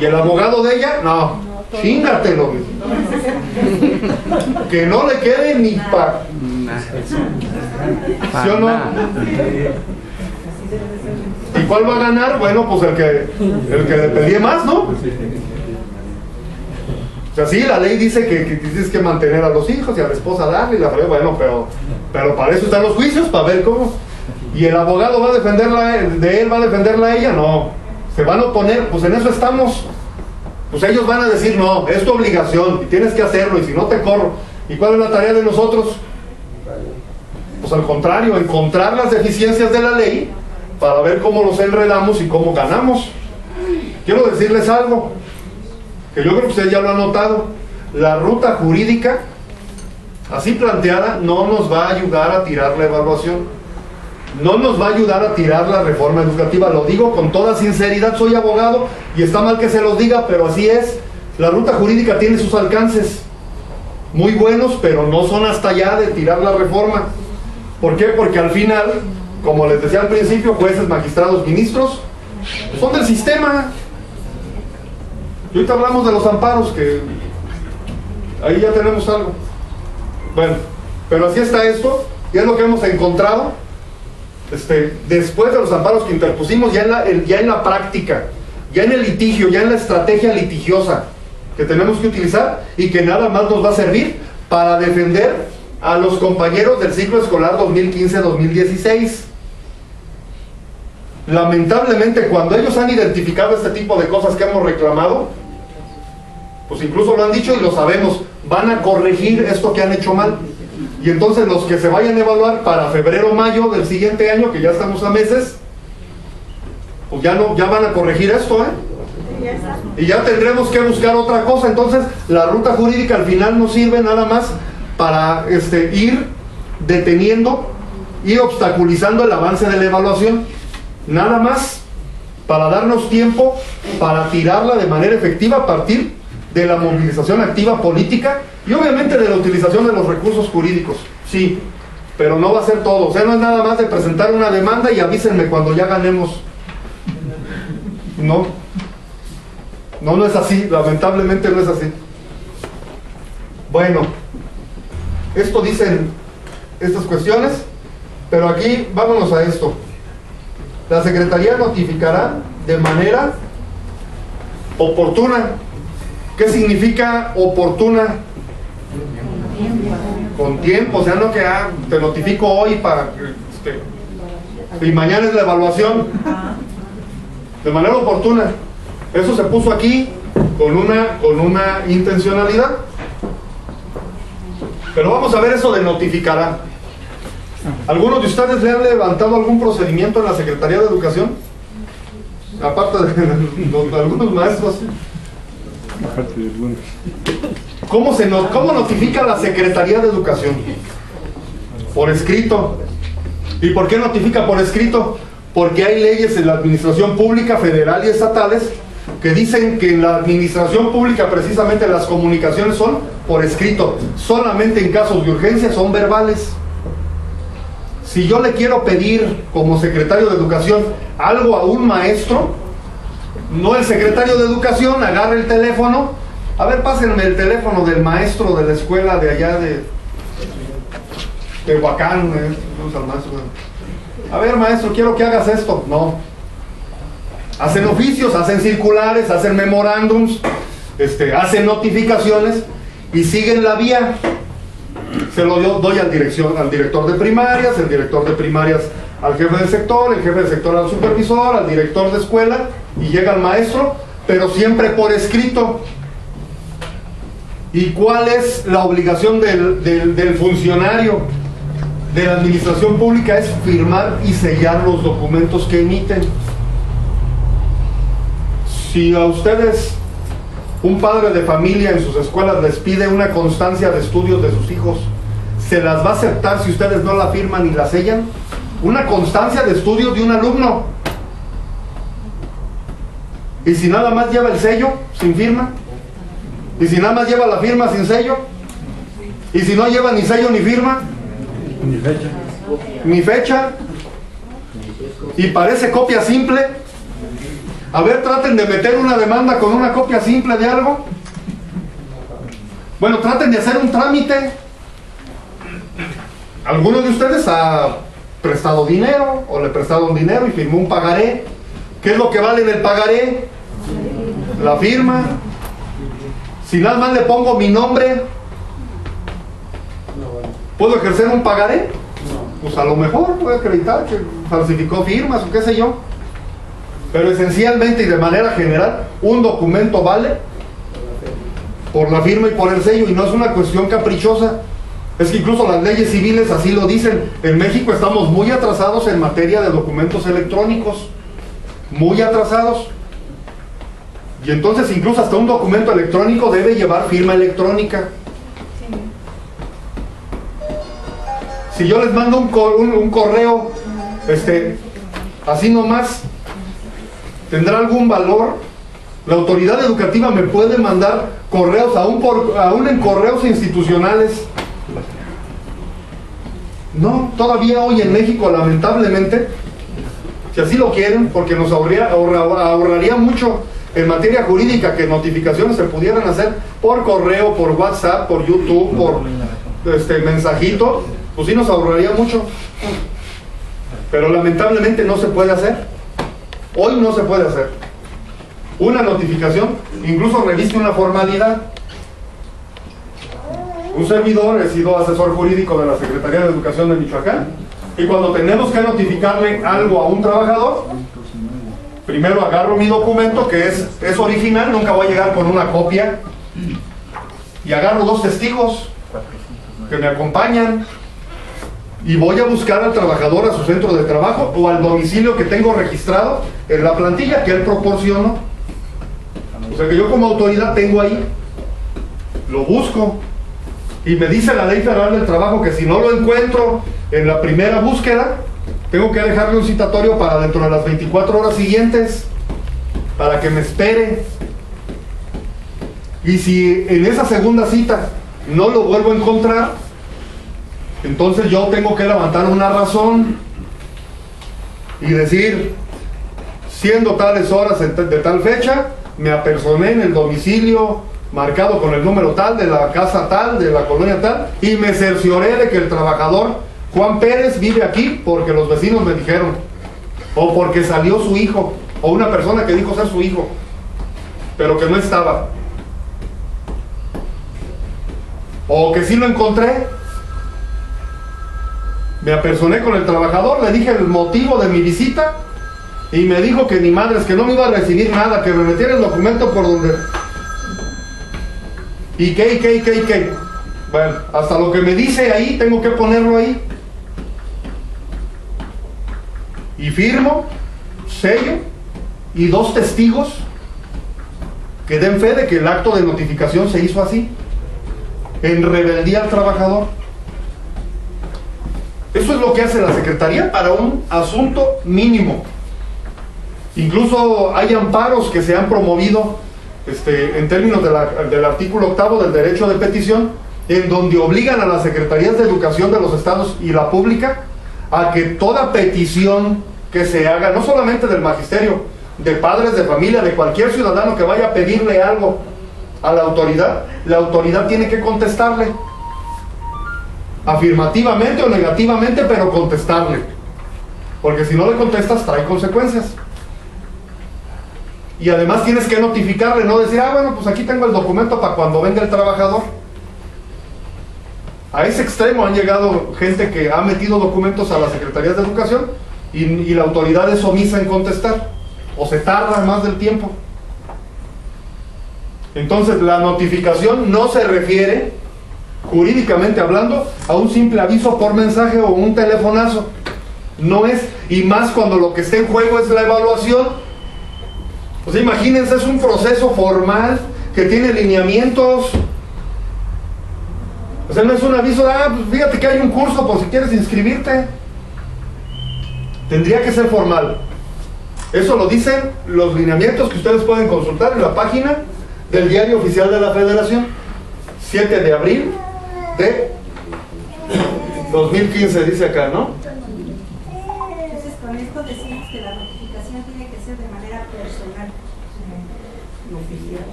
Y el abogado de ella, no, chingatelo. Que no le quede ni pa. ¿Sí o no? ¿Y cuál va a ganar? Bueno, pues el que le pedía más, ¿no? O sea, sí, la ley dice que tienes que mantener a los hijos y a la esposa darle y la frega, bueno, pero para eso están los juicios, para ver cómo. Y el abogado va a defenderla, de él va a defenderla a ella, no. Se van a oponer, pues en eso estamos. Pues ellos van a decir, no, es tu obligación y tienes que hacerlo y si no te corro. ¿Y cuál es la tarea de nosotros? Pues al contrario, encontrar las deficiencias de la ley para ver cómo los enredamos y cómo ganamos. Quiero decirles algo que yo creo que ustedes ya lo han notado. La ruta jurídica así planteada no nos va a ayudar a tirar la evaluación, no nos va a ayudar a tirar la reforma educativa. Lo digo con toda sinceridad, soy abogado y está mal que se los diga, pero así es. La ruta jurídica tiene sus alcances muy buenos, pero no son hasta allá de tirar la reforma. ¿Por qué? Porque al final, como les decía al principio, jueces, magistrados, ministros son del sistema. Y ahorita hablamos de los amparos, que ahí ya tenemos algo. Bueno, pero así está esto, y es lo que hemos encontrado después de los amparos que interpusimos, ya en la práctica, ya en el litigio, ya en la estrategia litigiosa que tenemos que utilizar y que nada más nos va a servir para defender a los compañeros del ciclo escolar 2015-2016. Lamentablemente, cuando ellos han identificado este tipo de cosas que hemos reclamado, pues incluso lo han dicho y lo sabemos, van a corregir esto que han hecho mal. Y entonces los que se vayan a evaluar para febrero o mayo del siguiente año, que ya estamos a meses, pues ya van a corregir esto, y ya tendremos que buscar otra cosa. Entonces la ruta jurídica al final nos sirve nada más para ir deteniendo y obstaculizando el avance de la evaluación, nada más para darnos tiempo para tirarla de manera efectiva a partir de la movilización activa política y obviamente de la utilización de los recursos jurídicos, sí, pero no va a ser todo. O sea, no es nada más de presentar una demanda y avísenme cuando ya ganemos. No es así, lamentablemente no es así. Bueno, esto dicen estas cuestiones, pero aquí vámonos a esto. La Secretaría notificará de manera oportuna. ¿Qué significa oportuna? Con tiempo, o sea, no que te notifico hoy para y mañana es la evaluación. De manera oportuna. Eso se puso aquí con una intencionalidad. Pero vamos a ver eso de notificará. ¿Algunos de ustedes le han levantado algún procedimiento en la Secretaría de Educación? Aparte de algunos maestros. ¿Cómo notifica la Secretaría de Educación? Por escrito. ¿Y por qué notifica por escrito? Porque hay leyes en la administración pública, federal y estatales, que dicen que en la administración pública precisamente las comunicaciones son por escrito. Solamente en casos de urgencia son verbales. Si yo le quiero pedir como secretario de Educación algo a un maestro, no el secretario de Educación agarra el teléfono, a ver, pásenme el teléfono del maestro de la escuela de allá de Huacán, a ver, maestro, quiero que hagas esto. No. Hacen oficios, hacen circulares, hacen memorándums, hacen notificaciones y siguen la vía. Se lo doy al director de primarias, el director de primarias al jefe del sector, el jefe del sector al supervisor, al director de escuela, y llega al maestro, pero siempre por escrito. ¿Y cuál es la obligación del funcionario de la administración pública? Es firmar y sellar los documentos que emiten. Si a ustedes, un padre de familia en sus escuelas les pide una constancia de estudios de sus hijos, ¿se las va a aceptar si ustedes no la firman y la sellan? Una constancia de estudios de un alumno. ¿Y si nada más lleva el sello sin firma? ¿Y si nada más lleva la firma sin sello? ¿Y si no lleva ni sello ni firma? Ni fecha. Ni fecha. Y parece copia simple. A ver, traten de meter una demanda con una copia simple de algo. Bueno, traten de hacer un trámite. ¿Alguno de ustedes ha prestado dinero o le prestaron dinero y firmó un pagaré? ¿Qué es lo que vale en el pagaré? La firma. Si nada más le pongo mi nombre, ¿puedo ejercer un pagaré? Pues a lo mejor puedo acreditar que falsificó firmas o qué sé yo. Pero esencialmente y de manera general, un documento vale por la firma y por el sello, y no es una cuestión caprichosa. Es que incluso las leyes civiles así lo dicen. En México estamos muy atrasados en materia de documentos electrónicos. Muy atrasados. Y entonces incluso hasta un documento electrónico debe llevar firma electrónica. Si yo les mando un correo, así nomás, ¿tendrá algún valor? La autoridad educativa me puede mandar correos, aún en correos institucionales. No, todavía hoy en México, lamentablemente, si así lo quieren, porque nos ahorraría mucho en materia jurídica que notificaciones se pudieran hacer por correo, por WhatsApp, por YouTube, por mensajito, pues sí nos ahorraría mucho. Pero lamentablemente no se puede hacer. Hoy no se puede hacer. Una notificación incluso reviste una formalidad. Un servidor, he sido asesor jurídico de la Secretaría de Educación de Michoacán, y cuando tenemos que notificarle algo a un trabajador, primero agarro mi documento, que es original, nunca voy a llegar con una copia, y agarro 2 testigos que me acompañan, y voy a buscar al trabajador a su centro de trabajo o al domicilio que tengo registrado en la plantilla que él proporcionó. O sea que yo como autoridad tengo ahí, lo busco, y me dice la Ley Federal del Trabajo que si no lo encuentro en la primera búsqueda, tengo que dejarle un citatorio para dentro de las 24 horas siguientes, para que me espere. Y si en esa segunda cita no lo vuelvo a encontrar, entonces yo tengo que levantar una razón y decir, siendo tales horas de tal fecha, me apersoné en el domicilio marcado con el número tal, de la casa tal, de la colonia tal, y me cercioré de que el trabajador Juan Pérez vive aquí porque los vecinos me dijeron, o porque salió su hijo, o una persona que dijo ser su hijo, pero que no estaba, o que sí lo encontré. Me apersoné con el trabajador, le dije el motivo de mi visita, y me dijo que ni madres, que no me iba a recibir nada, que me metiera el documento por donde... ¿Y qué? Bueno, hasta lo que me dice ahí, tengo que ponerlo ahí. Y firmo, sello, y 2 testigos que den fe de que el acto de notificación se hizo así, en rebeldía al trabajador. Eso es lo que hace la Secretaría para un asunto mínimo. Incluso hay amparos que se han promovido en términos del artículo 8 del derecho de petición, en donde obligan a las secretarías de educación de los estados y la pública a que toda petición que se haga, no solamente del magisterio, de padres de familia, de cualquier ciudadano que vaya a pedirle algo a la autoridad tiene que contestarle, afirmativamente o negativamente, pero contestarle, porque si no le contestas trae consecuencias. Y además tienes que notificarle, no decir, bueno, pues aquí tengo el documento para cuando venga el trabajador. A ese extremo han llegado gente que ha metido documentos a las secretarías de educación y la autoridad es omisa en contestar, o se tarda más del tiempo. Entonces la notificación no se refiere, jurídicamente hablando, a un simple aviso por mensaje o un telefonazo. No es, y más cuando lo que está en juego es la evaluación. O sea, imagínense, es un proceso formal que tiene lineamientos. O sea, no es un aviso de, pues fíjate que hay un curso por si quieres inscribirte. Tendría que ser formal. Eso lo dicen los lineamientos que ustedes pueden consultar en la página del Diario Oficial de la Federación, 7 de abril de 2015, dice acá, ¿no? Entonces, con esto decimos que la notificación tiene que ser de manera personal.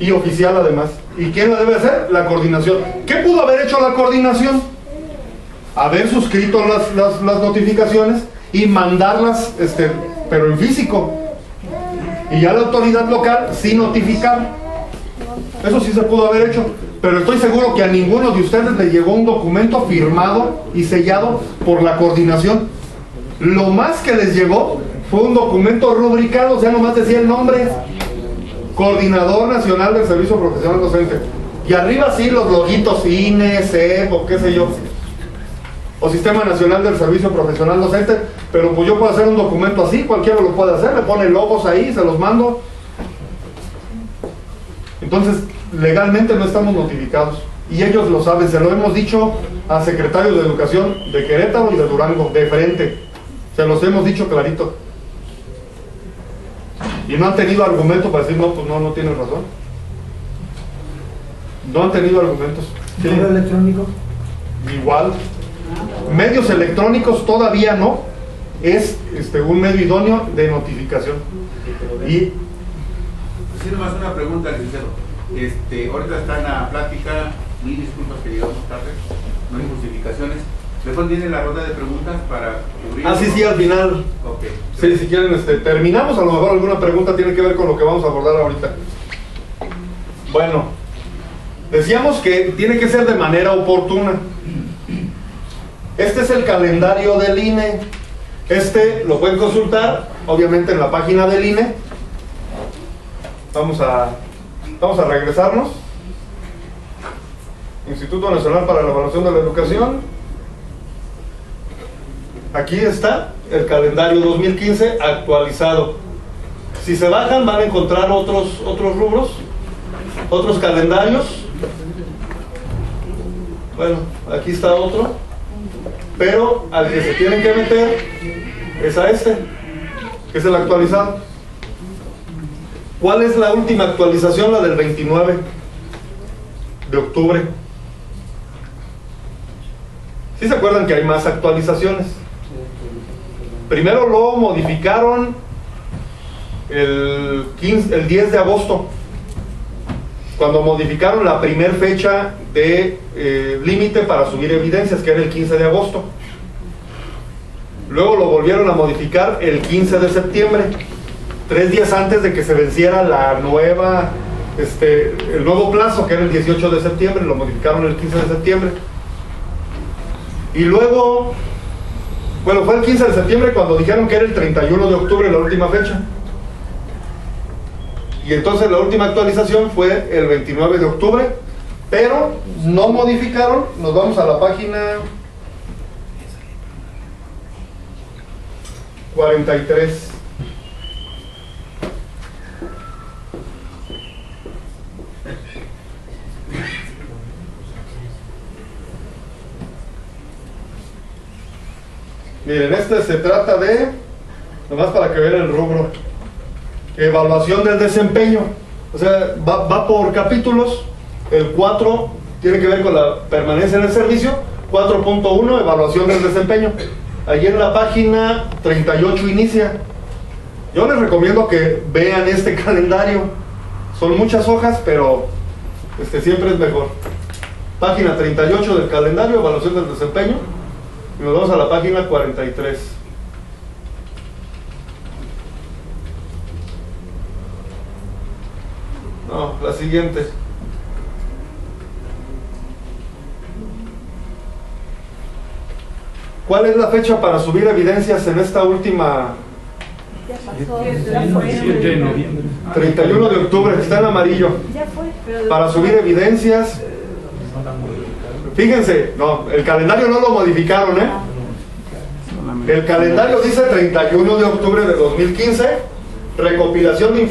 Y oficial además. ¿Y quién la debe hacer? La coordinación. ¿Qué pudo haber hecho la coordinación? Haber suscrito las notificaciones y mandarlas, pero en físico. Y ya la autoridad local sí notificar. Eso sí se pudo haber hecho. Pero estoy seguro que a ninguno de ustedes le llegó un documento firmado y sellado por la coordinación. Lo más que les llegó fue un documento rubricado, o sea, nomás decía el nombre: Coordinador Nacional del Servicio Profesional Docente. Y arriba sí los loguitos INE, CEP o qué sé yo, o Sistema Nacional del Servicio Profesional Docente. Pero pues yo puedo hacer un documento así, cualquiera lo puede hacer, le pone logos ahí, se los mando. Entonces, legalmente no estamos notificados. Y ellos lo saben, se lo hemos dicho a secretarios de Educación de Querétaro y de Durango, de frente. Se los hemos dicho clarito. Y no han tenido argumento para decir, no, pues no tienen razón. No han tenido argumentos. ¿Sí? ¿Correo electrónico? Igual. Medios electrónicos todavía no. Es un medio idóneo de notificación. Y sí, nomás una pregunta, licenciado. Ahorita está en la plática, mil disculpas que llegamos tarde, no hay justificaciones. Después viene la ronda de preguntas para cubrir. sí, al final. Okay. Sí, si quieren, terminamos. A lo mejor alguna pregunta tiene que ver con lo que vamos a abordar ahorita. Bueno, decíamos que tiene que ser de manera oportuna. Este es el calendario del INE. Lo pueden consultar, obviamente, en la página del INE. Vamos a regresarnos. Instituto Nacional para la Evaluación de la Educación. Aquí está el calendario 2015 actualizado. Si se bajan van a encontrar otros rubros, otros calendarios. Bueno, aquí está otro, pero al que se tienen que meter es a que es el actualizado. ¿Cuál es la última actualización? La del 29 de octubre. ¿Sí se acuerdan que hay más actualizaciones? Primero lo modificaron el 10 de agosto, cuando modificaron la primer fecha de límite para subir evidencias, que era el 15 de agosto. Luego lo volvieron a modificar el 15 de septiembre, 3 días antes de que se venciera la nueva, el nuevo plazo, que era el 18 de septiembre, lo modificaron el 15 de septiembre. Y luego, bueno, fue el 15 de septiembre cuando dijeron que era el 31 de octubre la última fecha. Y entonces la última actualización fue el 29 de octubre, pero no modificaron. Nos vamos a la página 43. Miren, este se trata de, nomás para que vean el rubro, evaluación del desempeño. O sea, va por capítulos. El 4 tiene que ver con la permanencia en el servicio. 4.1, evaluación del desempeño. Allí en la página 38 inicia. Yo les recomiendo que vean este calendario. Son muchas hojas, pero siempre es mejor. Página 38 del calendario, evaluación del desempeño. Y nos vamos a la página 43. No, la siguiente. ¿Cuál es la fecha para subir evidencias en esta última? Ya pasó, ya fue. 7 de noviembre. 31 de octubre, está en amarillo. Ya fue. Para subir evidencias. Fíjense, no, el calendario no lo modificaron, ¿eh? El calendario dice 31 de octubre de 2015, recopilación de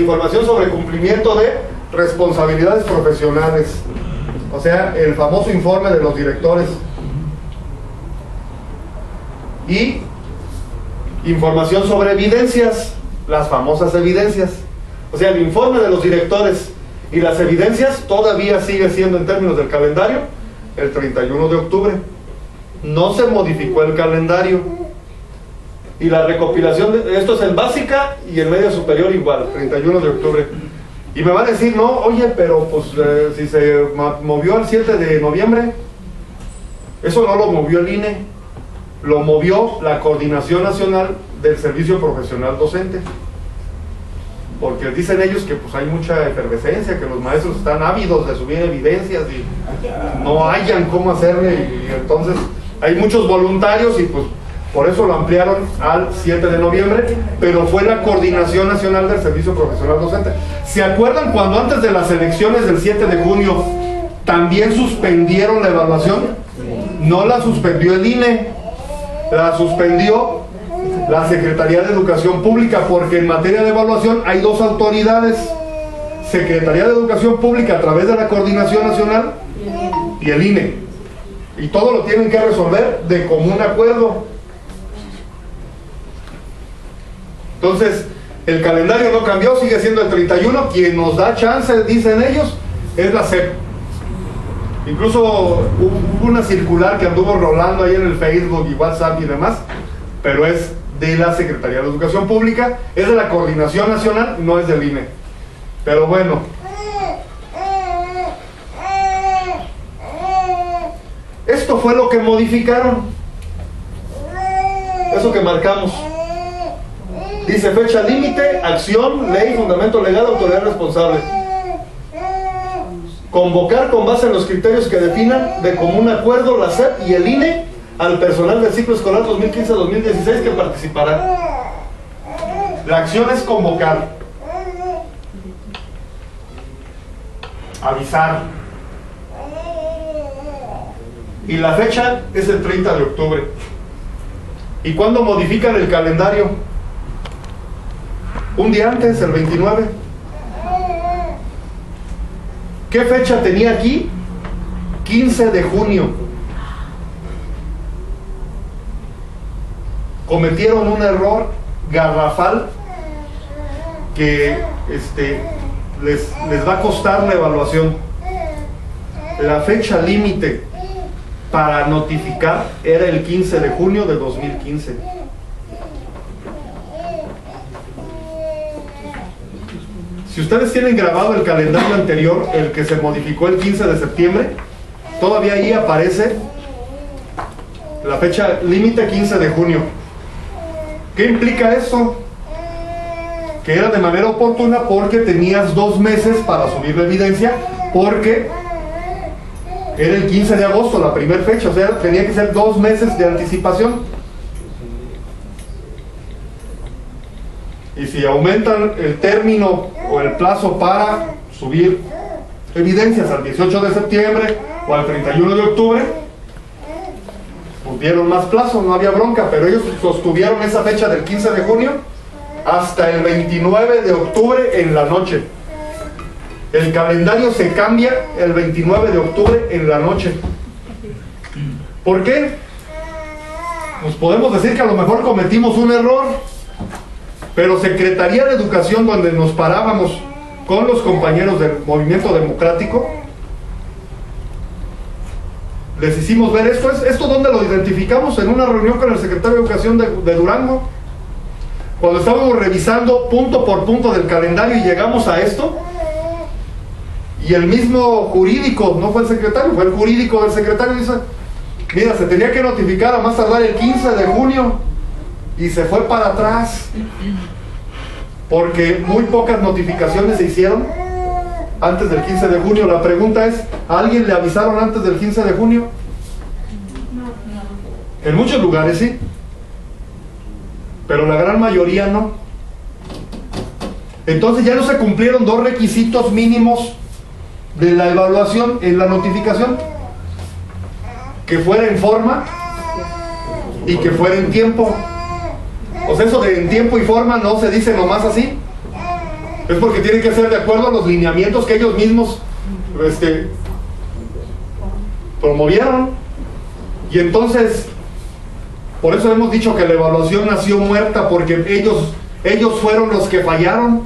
información sobre cumplimiento de responsabilidades profesionales. O sea, el famoso informe de los directores. Y información sobre evidencias, las famosas evidencias. O sea, el informe de los directores y las evidencias todavía sigue siendo, en términos del calendario, el 31 de octubre. No se modificó el calendario. Y la recopilación de esto es en básica y en media superior igual, 31 de octubre. Y me va a decir, no, oye, pero pues si se movió el 7 de noviembre, eso no lo movió el INE. Lo movió la Coordinación Nacional del Servicio Profesional Docente, porque dicen ellos que pues hay mucha efervescencia, que los maestros están ávidos de subir evidencias y no hayan cómo hacerle, y entonces hay muchos voluntarios y pues por eso lo ampliaron al 7 de noviembre, pero fue la Coordinación Nacional del Servicio Profesional Docente. ¿Se acuerdan cuando antes de las elecciones del 7 de junio también suspendieron la evaluación? No la suspendió el INE, la suspendió la Secretaría de Educación Pública, porque en materia de evaluación hay dos autoridades: Secretaría de Educación Pública a través de la Coordinación Nacional y el INE, y todo lo tienen que resolver de común acuerdo. Entonces el calendario no cambió, sigue siendo el 31. Quien nos da chance, dicen ellos, es la SEP. Incluso hubo una circular que anduvo rolando ahí en el Facebook y WhatsApp y demás, pero es de la Secretaría de Educación Pública, es de la Coordinación Nacional, no es del INE. Pero bueno, esto fue lo que modificaron, eso que marcamos. Dice fecha límite, acción, ley, fundamento legal, autoridad responsable. Convocar con base en los criterios que definan de común acuerdo la SEP y el INE al personal del ciclo escolar 2015-2016 que participará. La acción es convocar, avisar, y la fecha es el 30 de octubre. ¿Y cuándo modifican el calendario? Un día antes, el 29. ¿Qué fecha tenía aquí? 15 de junio. Cometieron un error garrafal que les va a costar la evaluación. La fecha límite para notificar era el 15 de junio de 2015. Si ustedes tienen grabado el calendario anterior, el que se modificó el 15 de septiembre, todavía ahí aparece la fecha límite 15 de junio. ¿Qué implica eso? Que era de manera oportuna porque tenías 2 meses para subir la evidencia, porque era el 15 de agosto la primera fecha, o sea, tenía que ser 2 meses de anticipación. Y si aumentan el término o el plazo para subir evidencias al 18 de septiembre o al 31 de octubre, pues dieron más plazo, no había bronca, pero ellos sostuvieron esa fecha del 15 de junio hasta el 29 de octubre en la noche. El calendario se cambia el 29 de octubre en la noche. ¿Por qué? pues podemos decir que a lo mejor cometimos un error, pero Secretaría de Educación, donde nos parábamos con los compañeros del Movimiento Democrático, les hicimos ver esto. ¿Esto dónde lo identificamos? En una reunión con el secretario de Educación de Durango, cuando estábamos revisando punto por punto del calendario y llegamos a esto, y el mismo jurídico, no fue el secretario, fue el jurídico del secretario, dice: mira, se tenía que notificar a más tardar el 15 de junio, y se fue para atrás, porque muy pocas notificaciones se hicieron antes del 15 de junio. La pregunta es, ¿a alguien le avisaron antes del 15 de junio? En muchos lugares sí, pero la gran mayoría no. Entonces ya no se cumplieron dos requisitos mínimos de la evaluación en la notificación: que fuera en forma y que fuera en tiempo. O sea, eso de en tiempo y forma no se dice nomás así, es porque tiene que ser de acuerdo a los lineamientos que ellos mismos promovieron. Y entonces, por eso hemos dicho que la evaluación nació muerta, porque ellos fueron los que fallaron.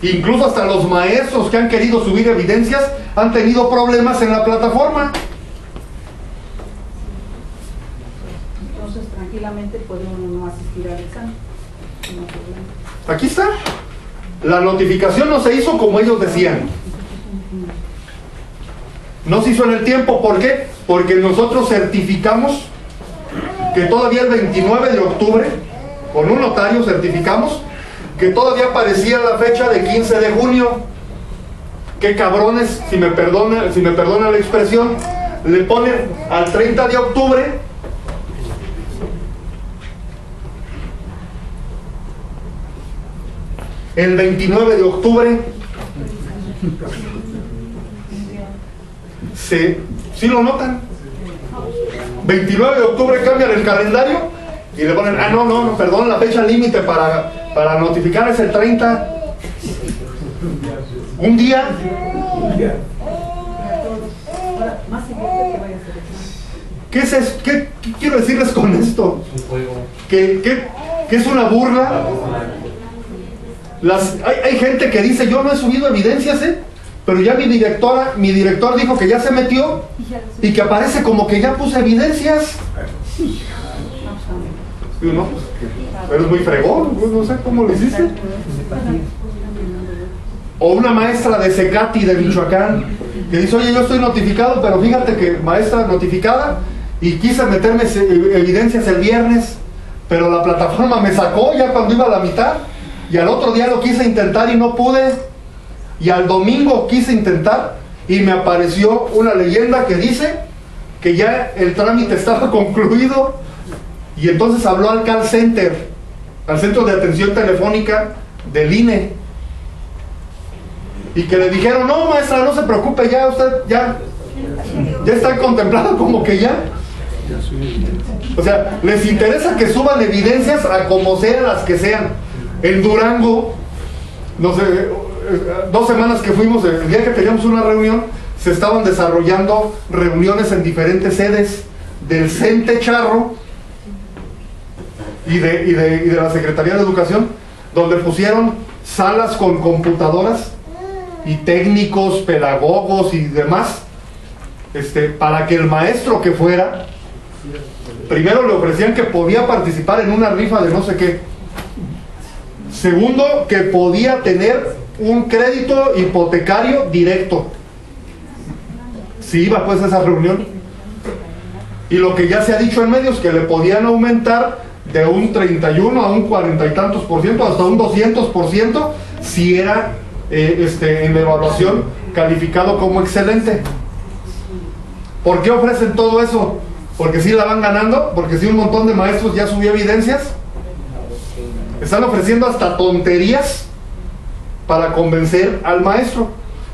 Incluso hasta los maestros que han querido subir evidencias han tenido problemas en la plataforma. Entonces, tranquilamente puede uno no asistir al examen. No hay problema. Aquí está. La notificación no se hizo como ellos decían. No se hizo en el tiempo. ¿Por qué? Porque nosotros certificamos que todavía el 29 de octubre, con un notario certificamos que todavía aparecía la fecha de 15 de junio. Qué cabrones, si me perdona la expresión, le ponen al 30 de octubre. El 29 de octubre ¿sí lo notan? 29 de octubre cambian el calendario y le ponen, no, perdón, la fecha límite para notificar es el 30. Un día. ¿Qué es eso? ¿Qué quiero decirles con esto? Que es una burla. Hay gente que dice, yo no he subido evidencias, pero ya mi director dijo que ya se metió y que aparece como que ya puse evidencias. Digo, no, pues, eres muy fregón, no sé cómo lo hiciste. O una maestra de Secati de Michoacán que dice, oye, yo estoy notificado, pero fíjate que maestra notificada, y quise meterme evidencias el viernes, pero la plataforma me sacó ya cuando iba a la mitad, y al otro día lo quise intentar y no pude, y al domingo quise intentar y me apareció una leyenda que dice que ya el trámite estaba concluido, y entonces habló al call center, al centro de atención telefónica del INE, y que le dijeron, no maestra, no se preocupe, ya usted ya está contemplado como que ya. O sea, les interesa que suban evidencias a como sean las que sean. En Durango, no sé, 2 semanas que fuimos, el día que teníamos una reunión, se estaban desarrollando reuniones en diferentes sedes del CENTE Charro y de la Secretaría de Educación, donde pusieron salas con computadoras y técnicos, pedagogos y demás, para que el maestro que fuera, primero le ofrecían que podía participar en una rifa de no sé qué, segundo, que podía tener un crédito hipotecario directo si iba pues a esa reunión, y lo que ya se ha dicho en medios, que le podían aumentar de un 31 a un 40 y tantos por ciento, hasta un 200% si era en la evaluación calificado como excelente. ¿Por qué ofrecen todo eso? Porque si la van ganando, porque si un montón de maestros ya subió evidencias. Están ofreciendo hasta tonterías para convencer al maestro.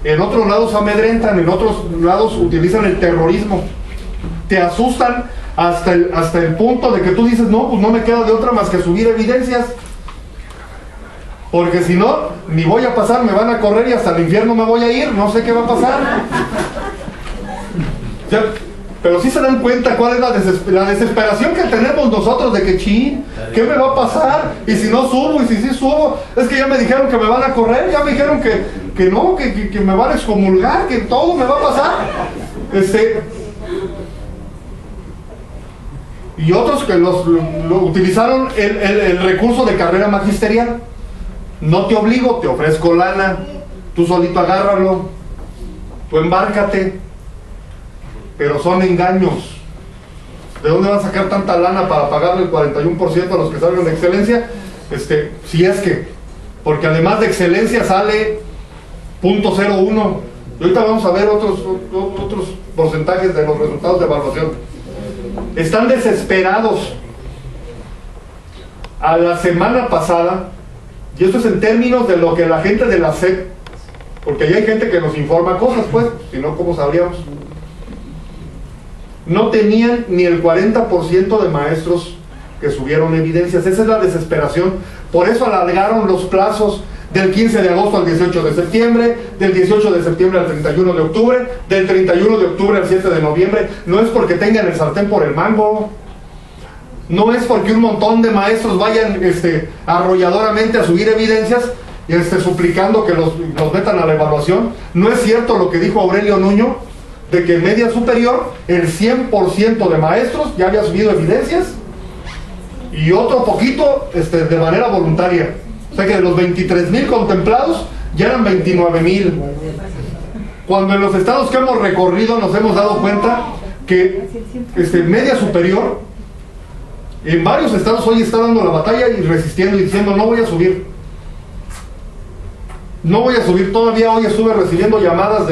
En otros lados amedrentan, en otros lados utilizan el terrorismo, te asustan hasta el punto de que tú dices, no, pues no me queda de otra más que subir evidencias, porque si no, ni voy a pasar, me van a correr y hasta el infierno me voy a ir, no sé qué va a pasar. O sea, Pero sí se dan cuenta cuál es la desesperación que tenemos nosotros de que, chin, ¿qué me va a pasar? Y si no subo, y si sí subo, es que ya me dijeron que me van a correr, ya me dijeron que no, que me van a excomulgar, que todo me va a pasar. Y otros que lo utilizaron el recurso de carrera magisterial. No te obligo, te ofrezco lana, tú solito agárralo, tú embárcate. Pero son engaños. ¿De dónde van a sacar tanta lana para pagarle el 41% a los que salgan de excelencia? Si es que, porque además de excelencia sale 0.01. Y ahorita vamos a ver otros porcentajes de los resultados de evaluación. Están desesperados. A la semana pasada, y esto es en términos de lo que la gente de la SEP, porque ahí hay gente que nos informa cosas, pues, si no, ¿cómo sabríamos? No tenían ni el 40% de maestros que subieron evidencias. Esa es la desesperación. Por eso alargaron los plazos del 15 de agosto al 18 de septiembre, del 18 de septiembre al 31 de octubre, del 31 de octubre al 7 de noviembre. No es porque tengan el sartén por el mango. No es porque un montón de maestros vayan arrolladoramente a subir evidencias y suplicando que los metan a la evaluación. No es cierto lo que dijo Aurelio Nuño, de que en media superior el 100% de maestros ya había subido evidencias y otro poquito de manera voluntaria. O sea que de los 23,000 contemplados ya eran 29,000. Cuando en los estados que hemos recorrido nos hemos dado cuenta que media superior en varios estados hoy está dando la batalla y resistiendo y diciendo no voy a subir. No voy a subir, todavía hoy estuve recibiendo llamadas